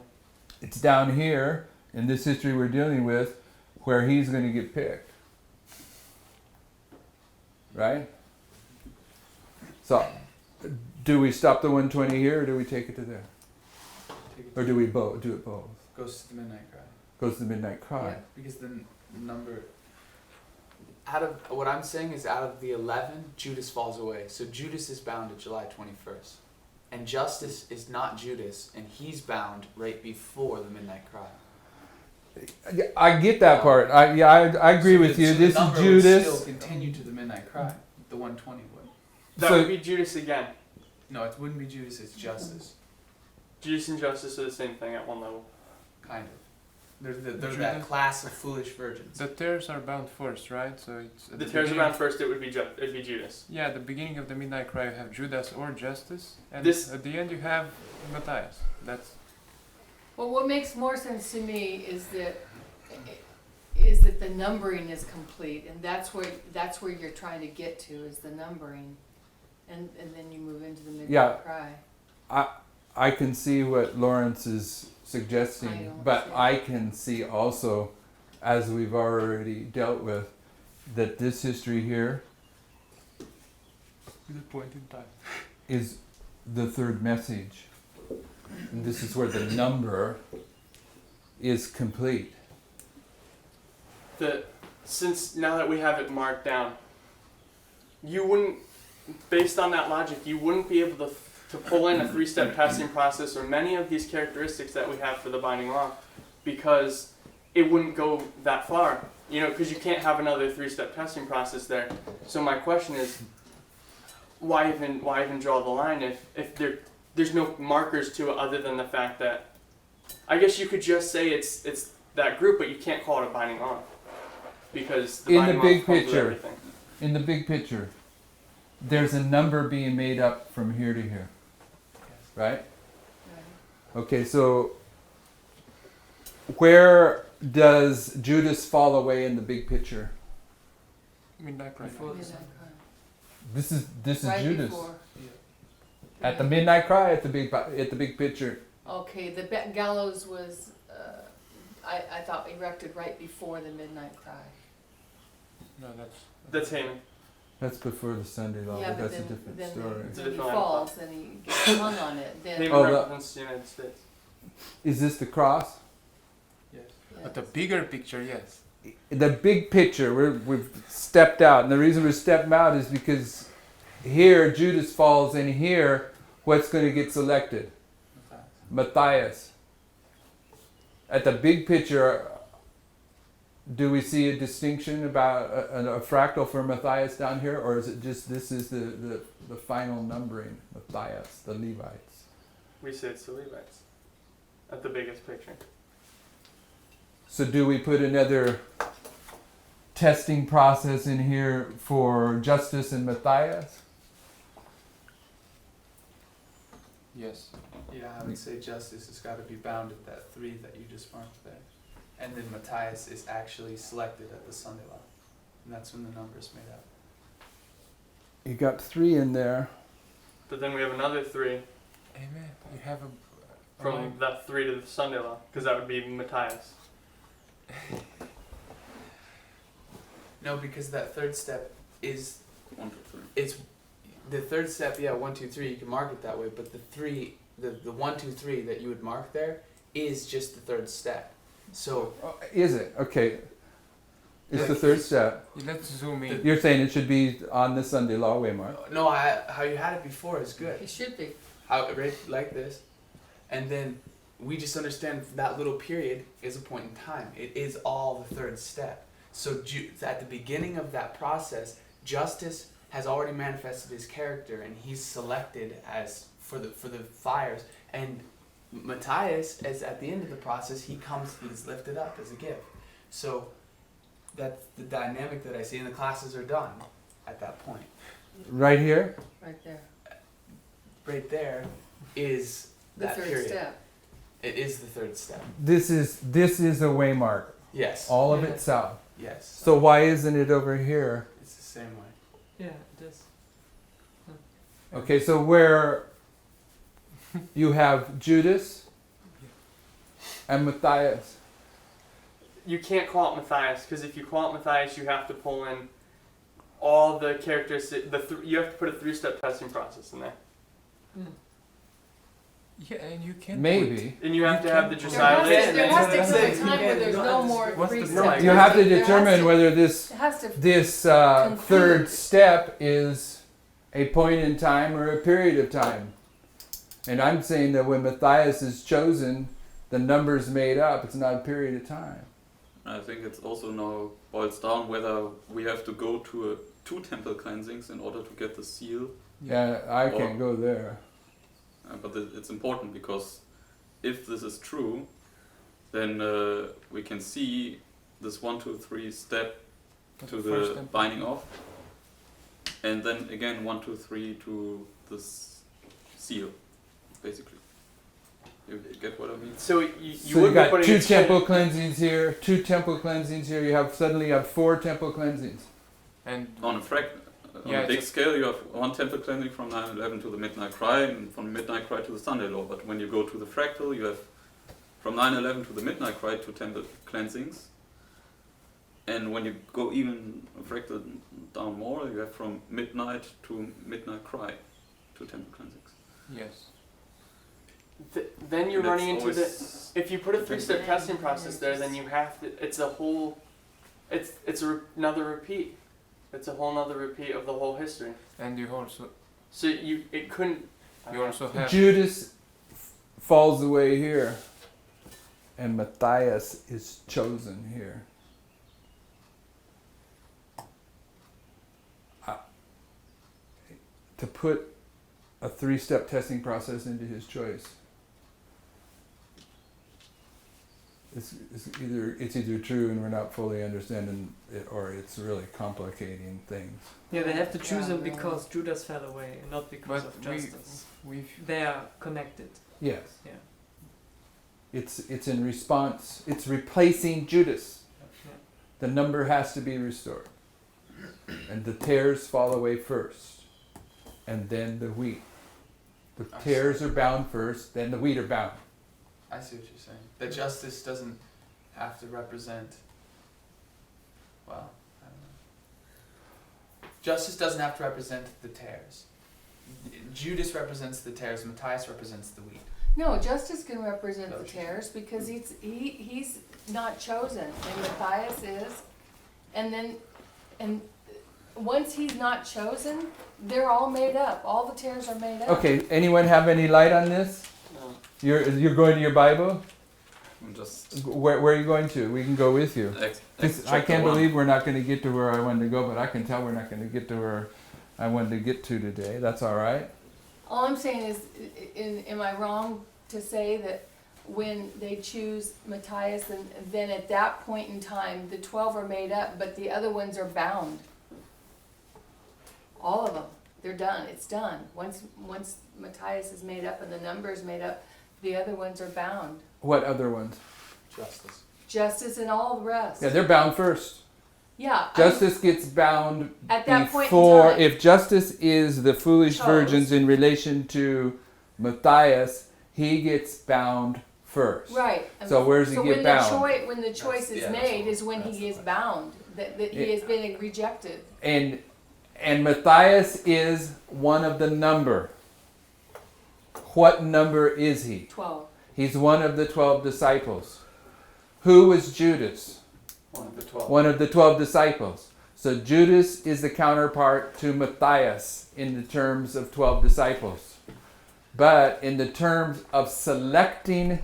Speaker 2: It's down here in this history we're dealing with where he's going to get picked. Right? So, do we stop the 120 here or do we take it to there?
Speaker 3: Take it
Speaker 2: Or do we do it both?
Speaker 3: goes to the midnight cry.
Speaker 2: Goes to the midnight cry.
Speaker 3: Yeah, because the number. Out of what I'm saying is, out of the 11, Judas falls away. So Judas is bound at July 21st, and Justice is not Judas, and he's bound right before the midnight cry.
Speaker 2: I get that part. I agree
Speaker 3: So
Speaker 2: with
Speaker 3: the-
Speaker 2: you.
Speaker 3: so the
Speaker 2: This is
Speaker 3: number would
Speaker 2: Judas.
Speaker 3: still continue to the midnight cry. The 120 would.
Speaker 1: That
Speaker 2: So-
Speaker 1: would be Judas again.
Speaker 3: No, it wouldn't be Judas. It's Justice,
Speaker 1: Judas and Justice are the same thing at one level.
Speaker 3: kind of. They're that
Speaker 5: Judas-
Speaker 3: class of foolish virgins.
Speaker 5: The tares are bound first, right? So it's at
Speaker 1: The
Speaker 5: the
Speaker 1: tares
Speaker 5: beginning-
Speaker 1: around first, it'd be Judas.
Speaker 5: Yeah, at the beginning of the midnight cry, you have Judas or Justice, and
Speaker 1: This-
Speaker 5: at the end you have Matthias. That's
Speaker 4: Well, what makes more sense to me is that the numbering is complete, and that's where you're trying to get to is the numbering, and then you move into the midnight
Speaker 2: Yeah.
Speaker 4: cry.
Speaker 2: I can see what Lawrence is
Speaker 4: I
Speaker 2: suggesting,
Speaker 4: don't
Speaker 2: but
Speaker 4: see it.
Speaker 2: I can see also, as we've already dealt with, that this history here
Speaker 5: the point in time.
Speaker 2: is the third message. And this is where the number is complete.
Speaker 1: Since now that we have it marked down, you wouldn't, based on that logic, you wouldn't be able to pull in a 3-step testing process or many of these characteristics that we have for the binding law, because it wouldn't go that far. You know, because you can't have another 3-step testing process there. So my question is, why even draw the line if there's no markers to it other than the fact that I guess you could just say it's that group, but you can't call it a binding off because the
Speaker 2: In the
Speaker 1: binding
Speaker 2: big
Speaker 1: off comes with
Speaker 2: picture.
Speaker 1: everything.
Speaker 2: In the big picture, there's a number being made up from here to here, right? Okay, so where does Judas fall away in the big picture?
Speaker 5: Midnight cry.
Speaker 3: Before the
Speaker 4: Midnight
Speaker 3: sun.
Speaker 4: cry.
Speaker 2: This is
Speaker 4: Right
Speaker 2: Judas
Speaker 4: before.
Speaker 2: at the midnight cry at the big picture.
Speaker 4: Okay, the gallows was, I thought erected right before the midnight cry.
Speaker 5: No,
Speaker 1: That's Haman.
Speaker 2: That's before the Sunday law,
Speaker 4: Yeah,
Speaker 2: but
Speaker 4: but
Speaker 2: that's a
Speaker 4: then,
Speaker 2: different
Speaker 4: then
Speaker 2: story.
Speaker 1: It's a
Speaker 4: when he
Speaker 1: different
Speaker 4: falls, then he gets hung on it, then.
Speaker 1: Haman
Speaker 2: Oh, the-
Speaker 1: represents the United States.
Speaker 2: Is this the cross?
Speaker 3: Yes.
Speaker 5: But the bigger picture, yes.
Speaker 2: The big picture, we've stepped out, and the reason we're stepping out is because here Judas falls, and here what's going to get selected? Matthias. At the big picture, do we see a distinction about a fractal for Matthias down here, or is it just this is the final numbering, Matthias, the Levites?
Speaker 1: We say it's the Levites at the biggest picture.
Speaker 2: So do we put another testing process in here for Justus and Matthias?
Speaker 5: Yes.
Speaker 3: Yeah, I would say justice has got to be bound at that 3 that you just marked there. And then Matthias is actually selected at the Sunday law. And that's when the number's made up.
Speaker 2: You got 3 in there.
Speaker 1: But then we have another 3
Speaker 5: Amen. You have a
Speaker 1: from that 3 to the Sunday law, because that would be Matthias.
Speaker 3: No, because that third step is
Speaker 8: 1, 2, 3.
Speaker 3: it's the third step. Yeah, 1, 2, 3. You can mark it that way, but the 1, 2, 3 that you would mark there is just the third step. So
Speaker 2: Oh, is it? Okay. It's
Speaker 3: Like-
Speaker 2: the third step.
Speaker 5: Let's zoom in.
Speaker 2: You're saying it should be on the Sunday law waymark.
Speaker 3: no, how you had it before is good.
Speaker 4: It should be.
Speaker 3: How right like this, and then we just understand that little period is a point in time. It is all the third step. So at the beginning of that process, Justice has already manifested his character, and he's selected as for the fires. And Matthias, as at the end of the process, he's lifted up as a gift. So that's the dynamic that I see, and the classes are done at that point.
Speaker 2: Right here?
Speaker 4: Right there.
Speaker 3: Right there is
Speaker 4: The
Speaker 3: that
Speaker 4: third
Speaker 3: period.
Speaker 4: step.
Speaker 3: It is the third step.
Speaker 2: This is a waymark.
Speaker 3: Yes.
Speaker 2: All of
Speaker 4: Yeah.
Speaker 2: it south.
Speaker 3: Yes.
Speaker 2: So why isn't it over here?
Speaker 3: It's the same way.
Speaker 9: Yeah, it is.
Speaker 2: Okay, so where you have Judas and Matthias.
Speaker 1: You can't call it Matthias, because if you call it Matthias, you have to pull in all the characteristics. You have to put a 3-step testing process in there,
Speaker 5: Yeah, and you can
Speaker 2: Maybe.
Speaker 1: and you have to have the
Speaker 4: There
Speaker 1: Josiah
Speaker 4: has
Speaker 1: list.
Speaker 4: to, there has to
Speaker 3: That's
Speaker 4: come
Speaker 3: it.
Speaker 4: a
Speaker 3: You
Speaker 4: time where
Speaker 3: can't-
Speaker 4: there's
Speaker 3: you don't
Speaker 4: no
Speaker 3: have to
Speaker 4: more
Speaker 5: what's the
Speaker 4: three
Speaker 5: point?
Speaker 4: steps.
Speaker 2: You have to
Speaker 4: There has
Speaker 2: determine
Speaker 4: to-
Speaker 2: whether this
Speaker 4: It has to,
Speaker 2: third
Speaker 4: Conclude.
Speaker 2: step is a point in time or a period of time. And I'm saying that when Matthias is chosen, the number's made up. It's not a period of time.
Speaker 8: I think it's also now boils down whether we have to go to 2 temple cleansings in order to get the seal.
Speaker 2: Yeah, I can't go there.
Speaker 8: But it's important because if this is true, then we can see this 1, 2, 3 step to the binding off, and then again 1, 2, 3 to this seal, basically. You get what I mean?
Speaker 1: So you
Speaker 2: So you
Speaker 1: would be
Speaker 2: got
Speaker 1: putting
Speaker 2: 2
Speaker 1: it-
Speaker 2: temple cleansings here, 2 temple cleansings here. You have suddenly you have 4 temple cleansings.
Speaker 5: And
Speaker 8: On
Speaker 5: Yeah,
Speaker 8: a big
Speaker 5: it's
Speaker 8: scale, you have 1 temple cleansing from 9/11 to the Midnight Cry, and from Midnight Cry to the Sunday Law. But when you go to the fractal, you have from 9/11 to the Midnight Cry 2 temple cleansings. And when you go even a fractal down more, you have from midnight to Midnight Cry 2 temple cleansings.
Speaker 5: yes.
Speaker 1: Then you're
Speaker 8: And
Speaker 1: running
Speaker 8: it's
Speaker 1: into the.
Speaker 8: always-
Speaker 1: If you put a 3-step testing process there, then you have to. It's a whole. Another repeat. It's a whole nother repeat of the whole history.
Speaker 5: And you also
Speaker 1: So it couldn't.
Speaker 5: you also have
Speaker 2: Judas falls away here, and Matthias is chosen here. To put a 3-step testing process into his choice. It's either true and we're not fully understanding it, or it's really complicating things.
Speaker 9: Yeah, they have to choose
Speaker 4: Yeah,
Speaker 9: him
Speaker 4: really.
Speaker 9: because Judas fell away, and not because
Speaker 5: But
Speaker 9: of justice.
Speaker 5: we've
Speaker 9: They are connected.
Speaker 2: Yes.
Speaker 9: Yeah.
Speaker 2: It's in response. It's replacing Judas.
Speaker 9: Yeah.
Speaker 2: The number has to be restored, and the tares fall away first, and then the wheat. The tares are bound first, then the wheat are bound.
Speaker 3: I see what you're saying. That justice doesn't have to represent. Well, I don't know. Justice doesn't have to represent the tares. Judas represents the tares. Matthias represents the wheat.
Speaker 4: No, justice can represent the
Speaker 3: Okay.
Speaker 4: tares because he's not chosen, and Matthias is, and once he's not chosen, they're all made up. All the tares are made up.
Speaker 2: Okay. Anyone have any light on this?
Speaker 1: No.
Speaker 2: You're going to your Bible.
Speaker 8: I'm just
Speaker 2: Where are you going to? We can go with you. I
Speaker 8: chapter
Speaker 2: can't
Speaker 8: 1.
Speaker 2: believe we're not going to get to where I wanted to go, but I can tell we're not going to get to where I wanted to get to today. That's all right.
Speaker 4: All I'm saying is, am I wrong to say that when they choose Matthias, and then at that point in time, the 12 are made up, but the other ones are bound? All of them. They're done. It's done. Once Matthias is made up and the number is made up, the other ones are bound.
Speaker 2: What other ones?
Speaker 3: Justice.
Speaker 4: Justice and all the rest.
Speaker 2: Yeah, they're bound first.
Speaker 4: Yeah.
Speaker 2: Justice gets bound
Speaker 4: At that point in
Speaker 2: before,
Speaker 4: time.
Speaker 2: if justice is the foolish
Speaker 4: Chose.
Speaker 2: virgins in relation to Matthias, he gets bound first.
Speaker 4: Right.
Speaker 2: So where does he
Speaker 4: so
Speaker 2: get
Speaker 4: when
Speaker 2: bound?
Speaker 4: when the choice is
Speaker 3: yeah, that's
Speaker 4: made
Speaker 3: what-
Speaker 4: is when
Speaker 3: that's
Speaker 4: he is
Speaker 3: what-
Speaker 4: bound. That he has been rejected.
Speaker 2: And Matthias is one of the number. What number is he?
Speaker 4: 12.
Speaker 2: He's one of the 12 disciples. Who was Judas?
Speaker 3: One of the 12.
Speaker 2: One of the 12 disciples. So Judas is the counterpart to Matthias in the terms of 12 disciples. But in the terms of selecting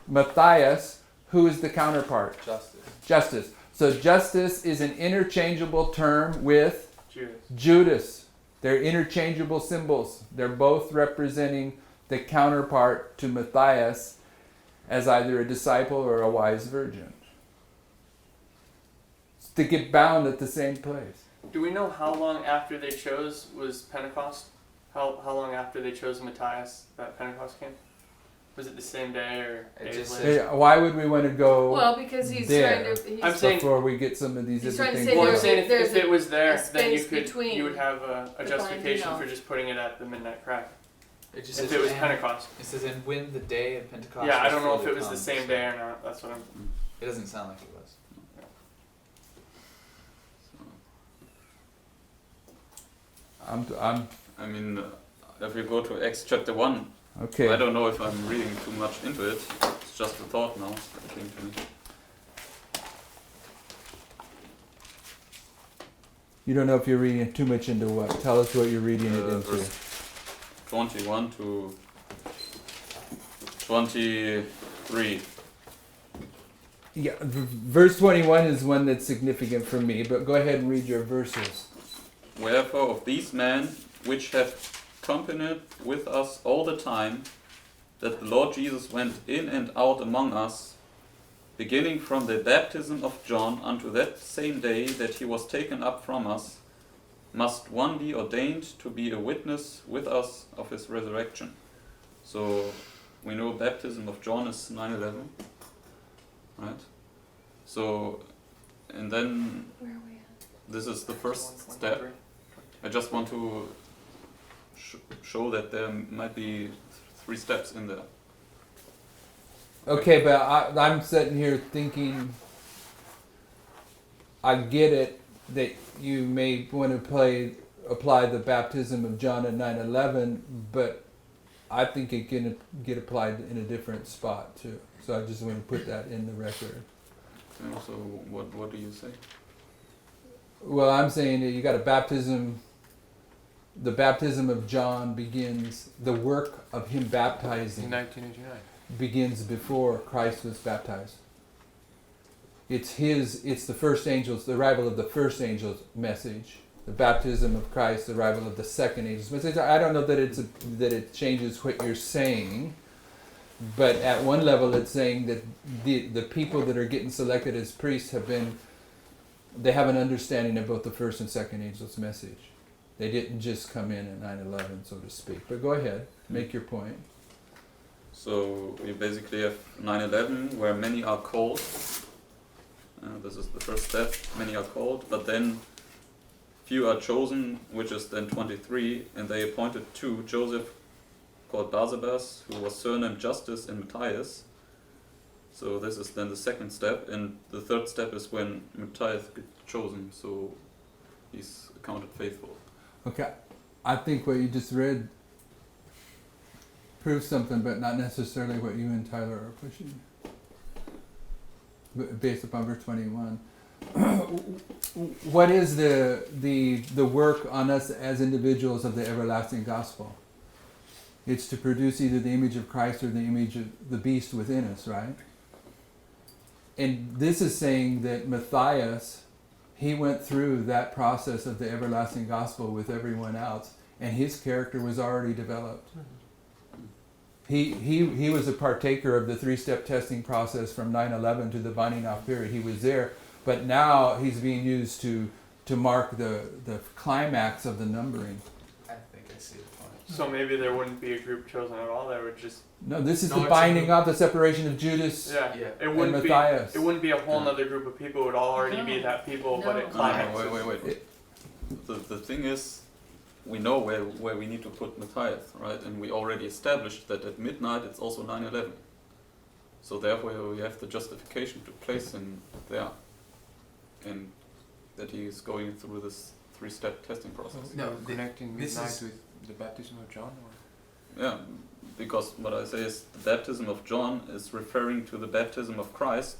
Speaker 2: Matthias, who is the counterpart?
Speaker 3: Justice.
Speaker 2: Justice. So justice is an interchangeable term with
Speaker 1: Judas.
Speaker 2: Judas. They're interchangeable symbols. They're both representing the counterpart to Matthias as either a disciple or a wise virgin. To get bound at the same place.
Speaker 1: Do we know how long after they chose was Pentecost? How long after they chose Matthias that Pentecost came? Was it the same day or
Speaker 3: It
Speaker 1: days
Speaker 3: just
Speaker 1: later?
Speaker 2: Hey, why would we want to go
Speaker 4: Well, because he's
Speaker 2: there.
Speaker 4: trying to.
Speaker 1: I'm saying-
Speaker 2: before we get some of these
Speaker 4: He's
Speaker 2: other
Speaker 4: trying to
Speaker 2: things?
Speaker 4: say
Speaker 1: Well, I'm
Speaker 4: there's
Speaker 1: saying
Speaker 4: there's
Speaker 1: if it was there,
Speaker 4: a
Speaker 1: then you
Speaker 4: space
Speaker 1: could
Speaker 4: between
Speaker 1: you would have a
Speaker 4: the binding
Speaker 1: justification
Speaker 4: off.
Speaker 1: for just putting it at the midnight cry.
Speaker 3: It just
Speaker 1: If
Speaker 3: says
Speaker 1: it was
Speaker 3: and-
Speaker 1: Pentecost.
Speaker 3: It says, and when the day of Pentecost.
Speaker 1: Yeah, I
Speaker 3: was
Speaker 1: don't know if
Speaker 3: fully
Speaker 1: it was the
Speaker 3: come,"
Speaker 1: same
Speaker 3: so
Speaker 1: day or not. That's what I'm.
Speaker 3: It doesn't sound like it was.
Speaker 8: I mean, if we go to Acts chapter 1,
Speaker 2: Okay.
Speaker 8: I don't know if I'm reading too much into it. It's just a thought now that came to me.
Speaker 2: You don't know if you're reading too much into what? Tell us what you're reading it into.
Speaker 8: Verse 21 to 23.
Speaker 2: Yeah, verse 21 is one that's significant for me, but go ahead and read your verses.
Speaker 8: Wherefore of these men which have accompanied with us all the time that the Lord Jesus went in and out among us, beginning from the baptism of John unto that same day that he was taken up from us, must one be ordained to be a witness with us of his resurrection. So we know baptism of John is 9/11, right? So, and then
Speaker 4: Where are we at?
Speaker 8: this is the first step. I just want to show that there might be 3 steps in there.
Speaker 2: Okay, but I'm sitting here thinking, I get it that you may want to apply the baptism of John at 9/11, but I think it can get applied in a different spot too. So I just want to put that in the record.
Speaker 8: And also, what do you say?
Speaker 2: Well, I'm saying that you got a baptism. The baptism of John begins, the work of him
Speaker 5: In
Speaker 2: baptizing
Speaker 5: 1989.
Speaker 2: begins before Christ was baptized. It's the first angel's, the arrival of the first angel's message. the baptism of Christ, the arrival of the second angel's message. I don't know that it changes what you're saying, but at one level it's saying that the people that are getting selected as priests they have an understanding of both the first and second angel's message. They didn't just come in at 9/11, so to speak. But go ahead, make your point.
Speaker 8: So we basically have 9/11, where many are called. This is the first step. Many are called, but then few are chosen, which is then 23, and they appointed two: Joseph, called Barsabas, who was surnamed Justus, and Matthias. So this is then the second step, and the third step is when Matthias gets chosen, so he's accounted faithful.
Speaker 2: Okay, I think what you just read proves something, but not necessarily what you and Tyler are pushing. Based upon verse 21. What is the work on us as individuals of the everlasting gospel? It's to produce either the image of Christ or the image of the beast within us, right? And this is saying that Matthias, he went through that process of the everlasting gospel with everyone else, and his character was already developed. He was a partaker of the three-step testing process from 9/11 to the binding off period. He was there, but now he's being used to mark the climax of the numbering.
Speaker 3: I think I see the point.
Speaker 1: So maybe there wouldn't be a group chosen at all. There would just
Speaker 2: No, this is
Speaker 3: No,
Speaker 2: the
Speaker 3: it's a
Speaker 2: binding
Speaker 3: group.
Speaker 2: off, the separation of Judas
Speaker 1: yeah.
Speaker 3: Yeah.
Speaker 1: It wouldn't be.
Speaker 2: Matthias.
Speaker 1: It wouldn't be a whole other group of people. It would already be
Speaker 4: No.
Speaker 1: that people, but
Speaker 4: No.
Speaker 1: it climaxes.
Speaker 8: Wait. The thing is, we know where we need to put Matthias, right? And we already established that at midnight it's also 9/11. So therefore we have the justification to place him there, and that he is going through this three-step testing process.
Speaker 3: No,
Speaker 5: Connecting
Speaker 3: this
Speaker 5: midnight
Speaker 3: is-
Speaker 5: with the baptism of John, or
Speaker 8: Yeah, because what I say is the baptism of John is referring to the baptism of Christ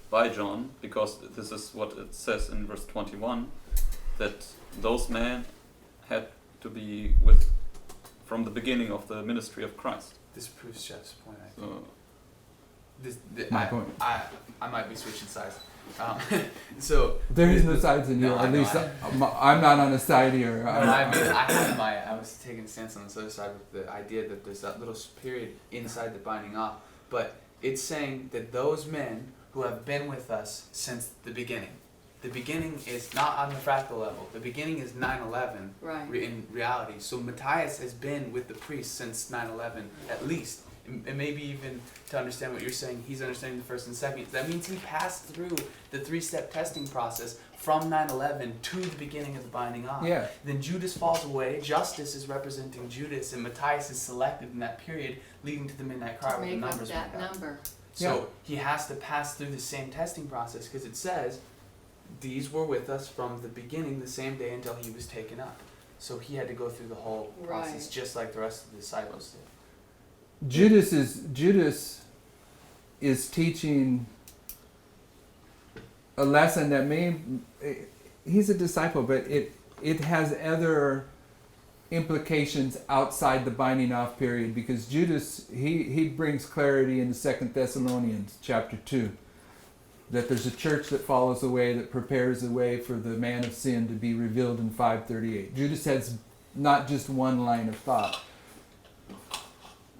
Speaker 8: by John, because this is what it says in verse 21, that those men had to be with from the beginning of the ministry of Christ.
Speaker 3: This proves Jeff's point, I think.
Speaker 8: So,
Speaker 2: My point.
Speaker 3: I might be switching sides. So
Speaker 2: There is no sides in
Speaker 3: No,
Speaker 2: you.
Speaker 3: I
Speaker 2: At
Speaker 3: know,
Speaker 2: least
Speaker 3: I-
Speaker 2: I'm not on a side here.
Speaker 3: I was taking a stance on this other side with the idea that there's that little period inside the binding off, but it's saying that those men who have been with us since the beginning. The beginning is not on the fractal level. The beginning is 9/11
Speaker 4: Right.
Speaker 3: in reality. So Matthias has been with the priest since 9/11 at least. And maybe even to understand what you're saying, he's understanding the first and second. That means he passed through the three-step testing process from 9/11 to the beginning of the binding off.
Speaker 2: Yeah.
Speaker 3: Then Judas falls away. Justice is representing Judas, and Matthias is selected in that period, leading to the midnight cry
Speaker 4: To
Speaker 3: with the
Speaker 4: make up
Speaker 3: numbers.
Speaker 4: that
Speaker 3: went up.
Speaker 4: number.
Speaker 3: So he has to pass through the same testing process, because it says these were with us from the beginning, the same day until he was taken up. So he had to go through the whole process,
Speaker 4: Right.
Speaker 3: just like the rest of the disciples did.
Speaker 2: Judas is teaching a lesson that he's a disciple, but it has other implications outside the binding off period, because Judas he brings clarity in the 2 Thessalonians chapter 2 that there's a church that follows the way, that prepares the way for the man of sin to be revealed in 5:38. Judas has not just one line of thought.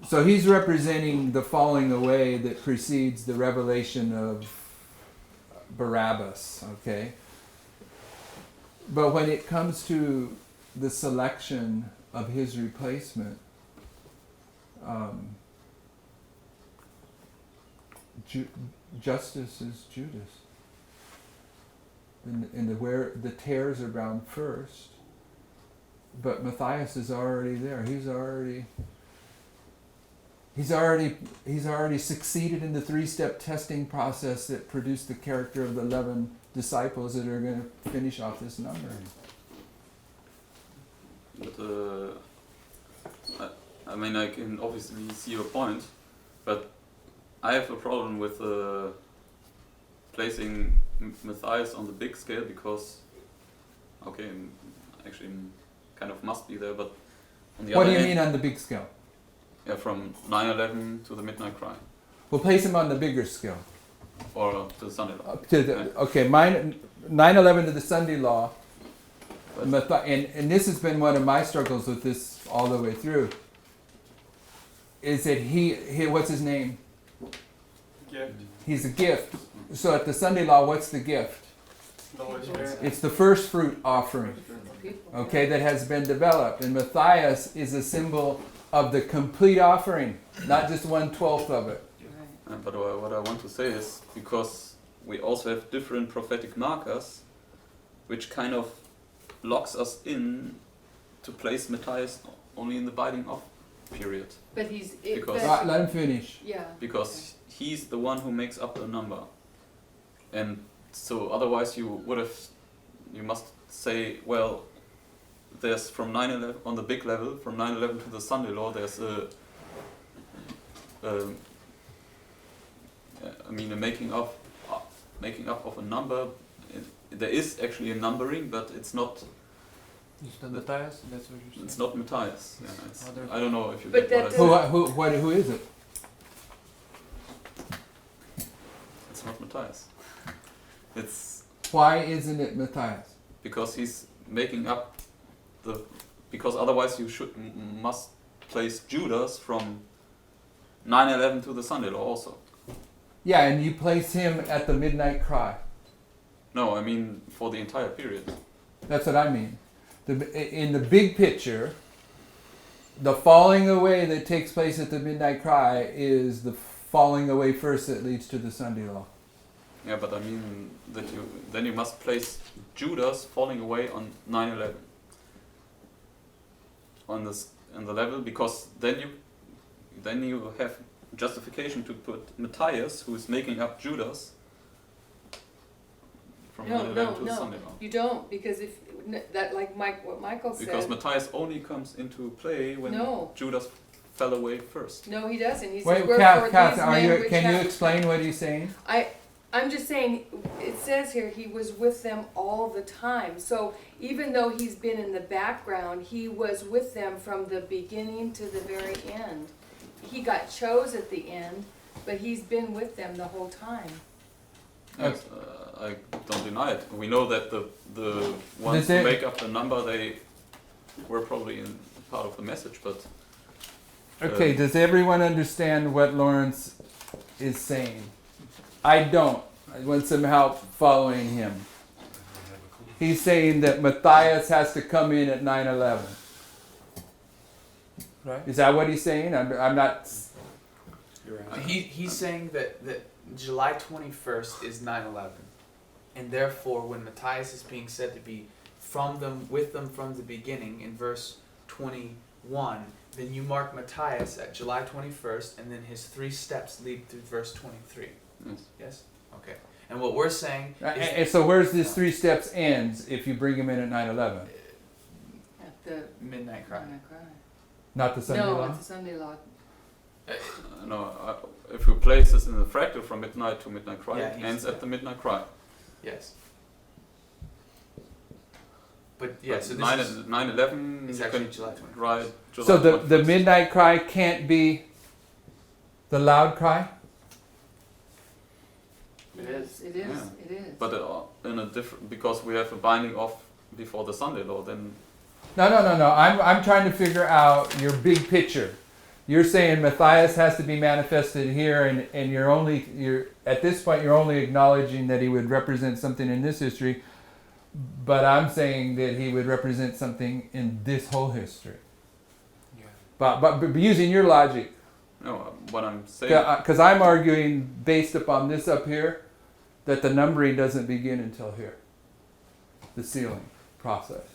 Speaker 2: So he's representing the falling away that precedes the revelation of Barabbas, okay? But when it comes to the selection of his replacement, Justice is Judas. And where the tares are bound first, but Matthias is already there. He's already succeeded in the three-step testing process that produced the character of the 11 disciples that are going to finish off this number.
Speaker 8: but I mean, I can obviously see your point, but I have a problem with placing Matthias on the big scale, because, okay, actually kind of must be there, but on the
Speaker 2: What
Speaker 8: other
Speaker 2: do you
Speaker 8: hand,
Speaker 2: mean on the big scale?
Speaker 8: yeah, from 9/11 to the Midnight Cry,
Speaker 2: We'll place him on the bigger scale.
Speaker 8: or to the Sunday Law.
Speaker 2: Up to the, okay, 9/11 to the Sunday Law. and this has been one of my struggles with this all the way through, is that he what's his name?
Speaker 1: Gift.
Speaker 2: He's a gift. So at the Sunday law, what's the gift?
Speaker 1: The Holy Spirit.
Speaker 2: It's the first fruit offering, okay, that has been developed. And Matthias is a symbol of the complete offering, not just 1/12 of it.
Speaker 8: But what I want to say is, because we also have different prophetic markers, which kind of locks us in to place Matthias only in the binding off period.
Speaker 4: But he's,
Speaker 8: Because-
Speaker 2: Right, let him finish.
Speaker 4: yeah.
Speaker 8: Because he's the one who makes up the number. And so otherwise you must say, well, there's from 9/11, on the big level, from 9/11 to the Sunday law, there's a making up of a number. There is actually a numbering, but it's not.
Speaker 5: Is that Matthias? That's what you're saying.
Speaker 8: It's not Matthias. Yeah,
Speaker 5: Other-
Speaker 8: I don't know if you
Speaker 4: But
Speaker 8: get what I
Speaker 4: that
Speaker 8: said.
Speaker 2: Who is it?
Speaker 8: It's not Matthias. It's
Speaker 2: Why isn't it Matthias?
Speaker 8: because he's making up because otherwise you must place Judas from 9/11 to the Sunday law also.
Speaker 2: Yeah, and you place him at the midnight cry.
Speaker 8: No, I mean for the entire period.
Speaker 2: That's what I mean. In the big picture, the falling away that takes place at the midnight cry is the falling away first that leads to the Sunday law.
Speaker 8: Yeah, but I mean that you must place Judas falling away on 9/11 on the level, because then you have justification to put Matthias, who is making up Judas, from 9/11 to the Sunday law.
Speaker 4: You don't, because if that, like what Michael said.
Speaker 8: Because Matthias only comes into play when
Speaker 4: No.
Speaker 8: Judas fell away first.
Speaker 4: No, he doesn't. He says,
Speaker 2: Wait,
Speaker 4: "Wherefore
Speaker 2: Kath,
Speaker 4: these men which
Speaker 2: can you
Speaker 4: have-"
Speaker 2: explain what he's saying?
Speaker 4: I'm just saying, it says here he was with them all the time. So even though he's been in the background, he was with them from the beginning to the very end. He got chose at the end, but he's been with them the whole time.
Speaker 8: Yes, I don't deny it. We know that the ones who make up the number, they were probably in part of the message, but
Speaker 2: Okay, does everyone understand what Lawrence is saying? I don't. I want some help following him. He's saying that Matthias has to come in at 9/11.
Speaker 5: Right?
Speaker 2: Is that what he's saying? I'm not.
Speaker 3: He's saying that July 21st is 9/11, and therefore when Matthias is being said to be with them from the beginning in verse 21, then you mark Matthias at July 21st, and then his 3 steps lead through verse 23.
Speaker 8: yes.
Speaker 3: Yes? Okay. And what we're saying is
Speaker 2: And so where's this 3 steps ends if you bring him in at 9/11?
Speaker 4: At the
Speaker 3: midnight cry.
Speaker 2: Not the Sunday
Speaker 4: No,
Speaker 2: law?
Speaker 4: it's a Sunday law.
Speaker 8: If you place this in the fractal from midnight to midnight cry,
Speaker 3: Yeah,
Speaker 8: it
Speaker 3: he's-
Speaker 8: ends at the midnight cry.
Speaker 3: Yes. But yeah,
Speaker 8: But
Speaker 3: so this
Speaker 8: 9/11
Speaker 3: is
Speaker 8: you
Speaker 3: actually
Speaker 8: can
Speaker 3: July 21st.
Speaker 8: write July
Speaker 2: So the
Speaker 8: 21st.
Speaker 2: midnight cry can't be the loud cry?
Speaker 1: It is.
Speaker 4: It is,
Speaker 8: Yeah.
Speaker 4: it is.
Speaker 8: But in a different, because we have a binding off before the Sunday law, then
Speaker 2: No. I'm trying to figure out your big picture. You're saying Matthias has to be manifested here, and you're at this point you're only acknowledging that he would represent something in this history, but I'm saying that he would represent something in this whole history.
Speaker 5: Yeah.
Speaker 2: But using your logic,
Speaker 8: no, what I'm saying.
Speaker 2: because I'm arguing based upon this up here, that the numbering doesn't begin until here, the sealing process.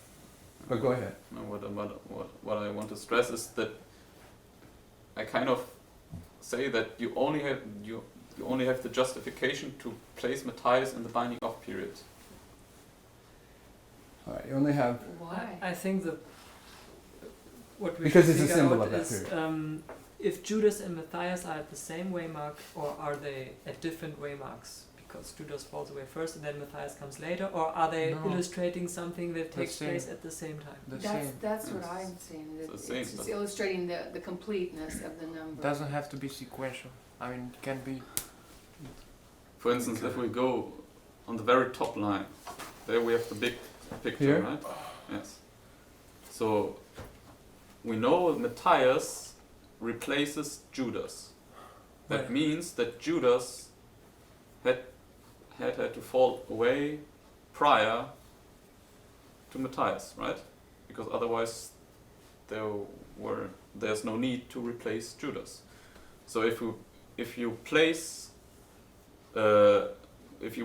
Speaker 2: But go ahead.
Speaker 8: No, what I want to stress is that I kind of say that you only have the justification to place Matthias in the binding off period.
Speaker 2: All right, you only have.
Speaker 4: Why?
Speaker 9: I think what we
Speaker 2: Because
Speaker 9: should
Speaker 2: it's a
Speaker 9: figure
Speaker 2: symbol
Speaker 9: out
Speaker 2: of that
Speaker 9: is
Speaker 2: period.
Speaker 9: if Judas and Matthias are at the same waymark, or are they at different waymarks? Because Judas falls away first and then Matthias comes later, or are they
Speaker 5: No.
Speaker 9: illustrating something that takes
Speaker 5: same.
Speaker 9: place at the same time?
Speaker 5: The
Speaker 4: That's,
Speaker 5: same.
Speaker 4: that's what
Speaker 8: Yes.
Speaker 4: I'm saying. That
Speaker 8: It's the same,
Speaker 4: it's just
Speaker 8: but-
Speaker 4: illustrating the completeness of the number.
Speaker 5: Doesn't have to be sequential. I mean, it can be.
Speaker 8: For instance, if we go on the very top line, there we have the big picture,
Speaker 2: Here?
Speaker 8: right? Yes. So we know Matthias replaces Judas. That
Speaker 5: Right.
Speaker 8: means that Judas had to fall away prior to Matthias, right? Because otherwise there's no need to replace Judas. So if you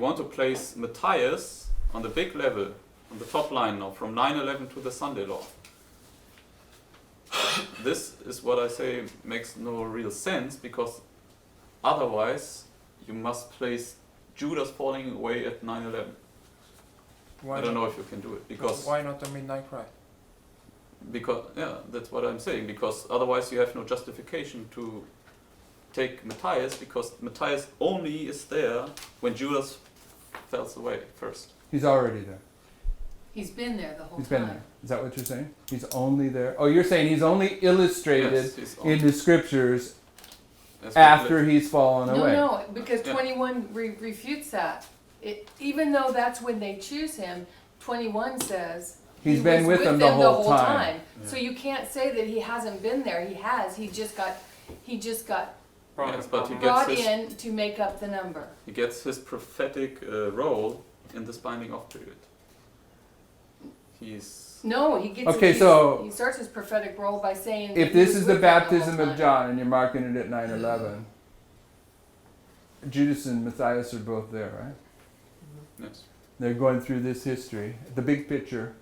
Speaker 8: want to place Matthias on the big level, on the top line now, from 9/11 to the Sunday law, this is what I say makes no real sense, because otherwise you must place Judas falling away at 9/11.
Speaker 5: Why
Speaker 8: I don't
Speaker 5: not?
Speaker 8: know if you can do it, because
Speaker 5: Why not the midnight cry?
Speaker 8: that's what I'm saying, because otherwise you have no justification to take Matthias, because Matthias only is there when Judas falls away first.
Speaker 2: He's already there.
Speaker 4: He's been there the whole
Speaker 2: He's
Speaker 4: time.
Speaker 2: been there. Is that what you're saying? He's only there. Oh, you're saying he's only illustrated
Speaker 8: Yes, he's on-
Speaker 2: in the scriptures
Speaker 8: as
Speaker 2: after he's fallen
Speaker 4: No,
Speaker 2: away.
Speaker 4: no, because
Speaker 8: Yeah.
Speaker 4: 21 refutes that. Even though that's when they choose him, 21 says
Speaker 2: He's
Speaker 4: he
Speaker 2: been
Speaker 4: was
Speaker 2: with them the whole time.
Speaker 8: Yeah.
Speaker 4: So you can't say that he hasn't been there. He has. He just got
Speaker 8: Yes, but he
Speaker 4: brought
Speaker 8: gets his,
Speaker 4: in to make up the number.
Speaker 8: he gets his prophetic role in this binding off period. He's
Speaker 4: No, he gets.
Speaker 2: Okay,
Speaker 4: he starts his prophetic role by saying.
Speaker 2: If
Speaker 4: that he
Speaker 2: this
Speaker 4: was
Speaker 2: is the
Speaker 4: with them whole
Speaker 2: baptism of
Speaker 4: time.
Speaker 2: John and you're marking it at 9/11, Judas and Matthias are both there, right?
Speaker 8: yes.
Speaker 2: They're going through this history. The big picture,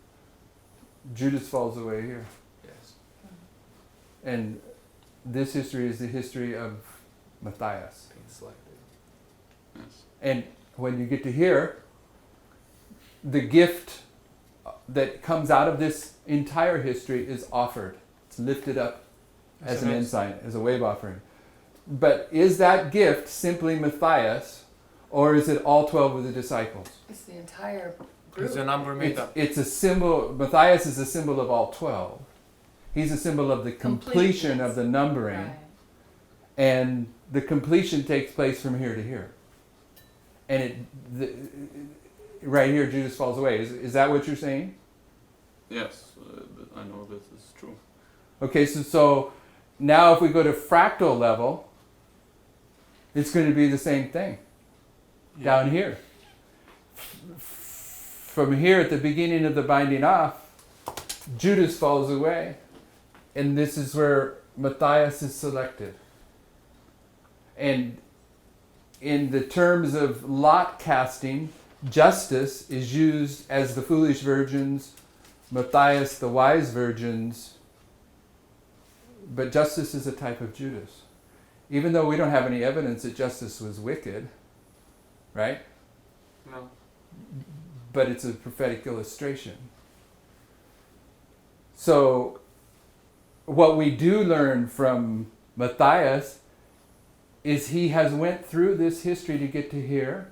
Speaker 2: Judas falls away here.
Speaker 3: Yes.
Speaker 2: And this history is the history of Matthias.
Speaker 3: Being selected.
Speaker 8: Yes.
Speaker 2: And when you get to here, the gift that comes out of this entire history is offered. It's lifted up as an ensign, as a wave offering. But is that gift simply Matthias, or is it all 12 of the disciples?
Speaker 4: It's the entire group.
Speaker 5: It's a number made up.
Speaker 2: It's a symbol. Matthias is a symbol of all 12. He's a symbol of the completion of the numbering.
Speaker 4: Right.
Speaker 2: And the completion takes place from here to here. And right here, Judas falls away. Is that what you're saying?
Speaker 8: Yes, I know this is true.
Speaker 2: Okay, so now if we go to fractal level, it's going to be the same thing down here. From here at the beginning of the binding off, Judas falls away. And this is where Matthias is selected. And in the terms of lot casting, Justice is used as the foolish virgins, Matthias the wise virgins, but Justice is a type of Judas. Even though we don't have any evidence that Justice was wicked, right?
Speaker 1: No.
Speaker 2: But it's a prophetic illustration. So what we do learn from Matthias is he has went through this history to get to here,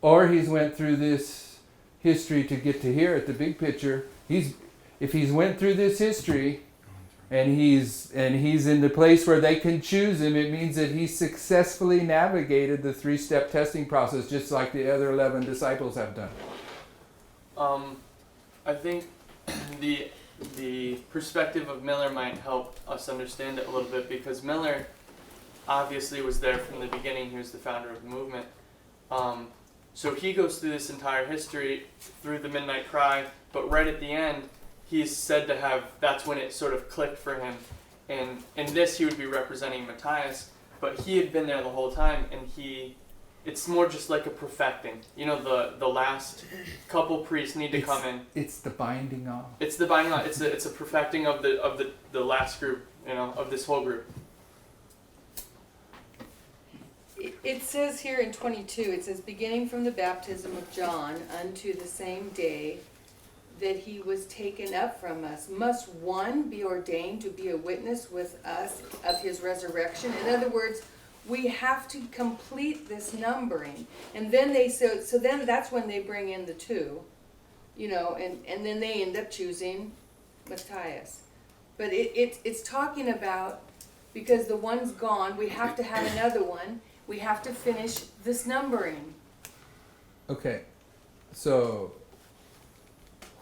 Speaker 2: or he's went through this history to get to here at the big picture. If he's went through this history and he's in the place where they can choose him, it means that he successfully navigated the 3-step testing process, just like the other 11 disciples have done.
Speaker 1: I think the perspective of Miller might help us understand it a little bit, because Miller obviously was there from the beginning. He was the founder of the movement. So he goes through this entire history through the Midnight Cry, but right at the end, he's said to have, that's when it sort of clicked for him. And in this, he would be representing Matthias, but he had been there the whole time, and it's more just like a perfecting. You know, the last couple priests need to come in.
Speaker 2: It's the binding off.
Speaker 1: It's the binding on. It's a perfecting of the last group, you know, of this whole group.
Speaker 4: It says here in 22, it says, beginning from the baptism of John unto the same day that he was taken up from us, must one be ordained to be a witness with us of his resurrection? In other words, we have to complete this numbering. And then so then that's when they bring in the 2, you know, and then they end up choosing Matthias. But it's talking about, because the one's gone, we have to have another one. We have to finish this numbering.
Speaker 2: Okay, so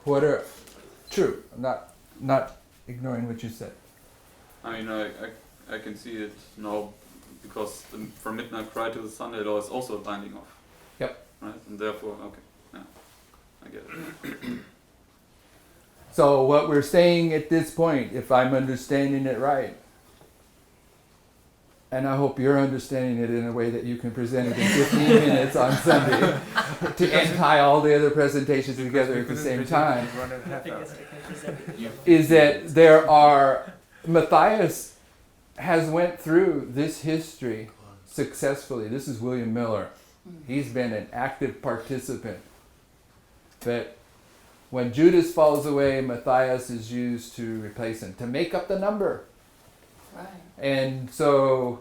Speaker 2: what are true. I'm not ignoring what you said.
Speaker 8: I mean, I can see it now because from midnight cry to the Sunday law is also a binding off.
Speaker 2: Yep.
Speaker 8: Right, and therefore, okay, yeah, I get it.
Speaker 2: So what we're saying at this point, if I'm understanding it right, and I hope you're understanding it in a way that you can present it in 15 minutes on Sunday and tie all the other presentations together at the same time,
Speaker 9: I guess I can present it.
Speaker 2: is that there are, Matthias has went through this history successfully. This is William Miller. He's been an active participant. But when Judas falls away, Matthias is used to replace him, to make up the number.
Speaker 4: Right.
Speaker 2: And so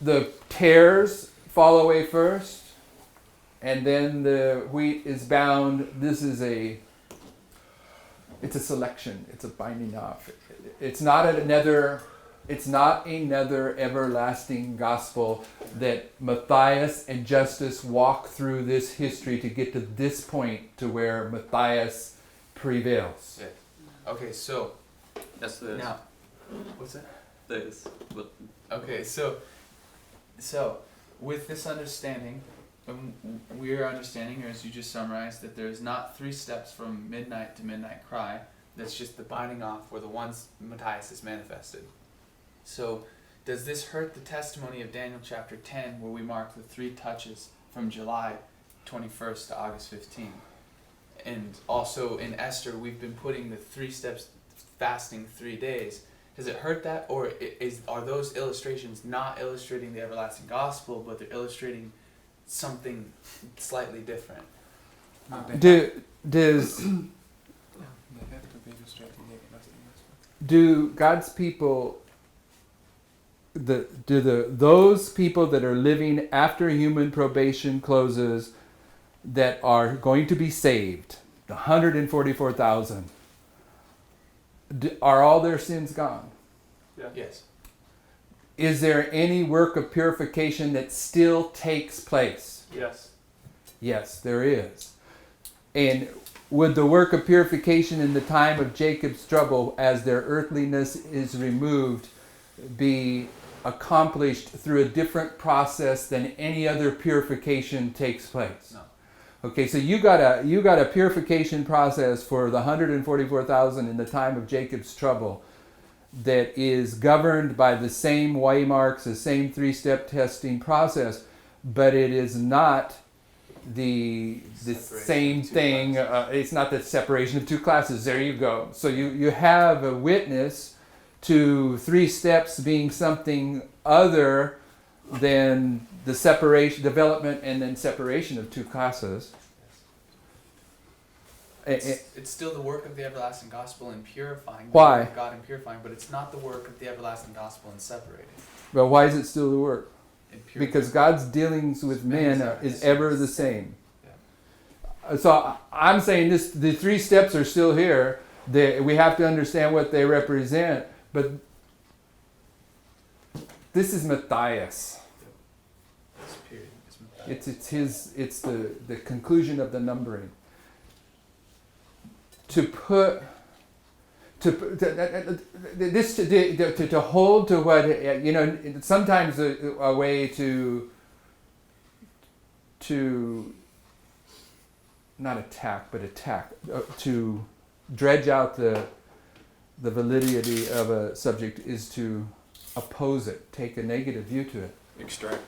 Speaker 2: the tares fall away first, and then the wheat is bound. This is it's a selection. It's a binding off. It's not another everlasting gospel that Matthias and Justus walk through this history to get to this point to where Matthias prevails.
Speaker 3: Yeah. Okay, so
Speaker 8: Yes, there is.
Speaker 3: now, what's that?
Speaker 8: There is. But
Speaker 3: Okay, so with this understanding, we're understanding, or as you just summarized, that there's not 3 steps from midnight to midnight cry. That's just the binding off where the ones Matthias is manifested. So does this hurt the testimony of Daniel chapter 10 where we mark the 3 touches from July 21st to August 15th? And also in Esther, we've been putting the 3 steps fasting 3 days. Does it hurt that, or are those illustrations not illustrating the everlasting gospel, but they're illustrating something slightly different?
Speaker 5: No, they
Speaker 2: Does
Speaker 5: have to be illustrating the everlasting gospel.
Speaker 2: do God's people, those people that are living after human probation closes, that are going to be saved, the 144,000, are all their sins gone?
Speaker 1: Yeah.
Speaker 3: Yes.
Speaker 2: Is there any work of purification that still takes place?
Speaker 1: Yes.
Speaker 2: Yes, there is. And would the work of purification in the time of Jacob's trouble, as their earthliness is removed, be accomplished through a different process than any other purification takes place?
Speaker 3: No.
Speaker 2: Okay, so you got a purification process for the 144,000 in the time of Jacob's trouble that is governed by the same waymarks, the same 3-step testing process, but it is not the same thing. It's not the separation of 2 classes. There you go. So you have a witness to 3 steps being something other than the separation, development, and then separation of 2 classes.
Speaker 3: It's still the work of the everlasting gospel in purifying.
Speaker 2: Why?
Speaker 3: The work of God in purifying, but it's not the work of the everlasting gospel in separating.
Speaker 2: But why is it still the work?
Speaker 3: In purifying.
Speaker 2: Because God's dealings with men is ever the same.
Speaker 3: Yeah.
Speaker 2: So I'm saying the 3 steps are still here. We have to understand what they represent. But this is Matthias.
Speaker 3: This period is
Speaker 2: It's the conclusion of the numbering. To hold to what, sometimes a way to not attack, but to dredge out the validity of a subject is to oppose it, take a negative view to it.
Speaker 6: Extract.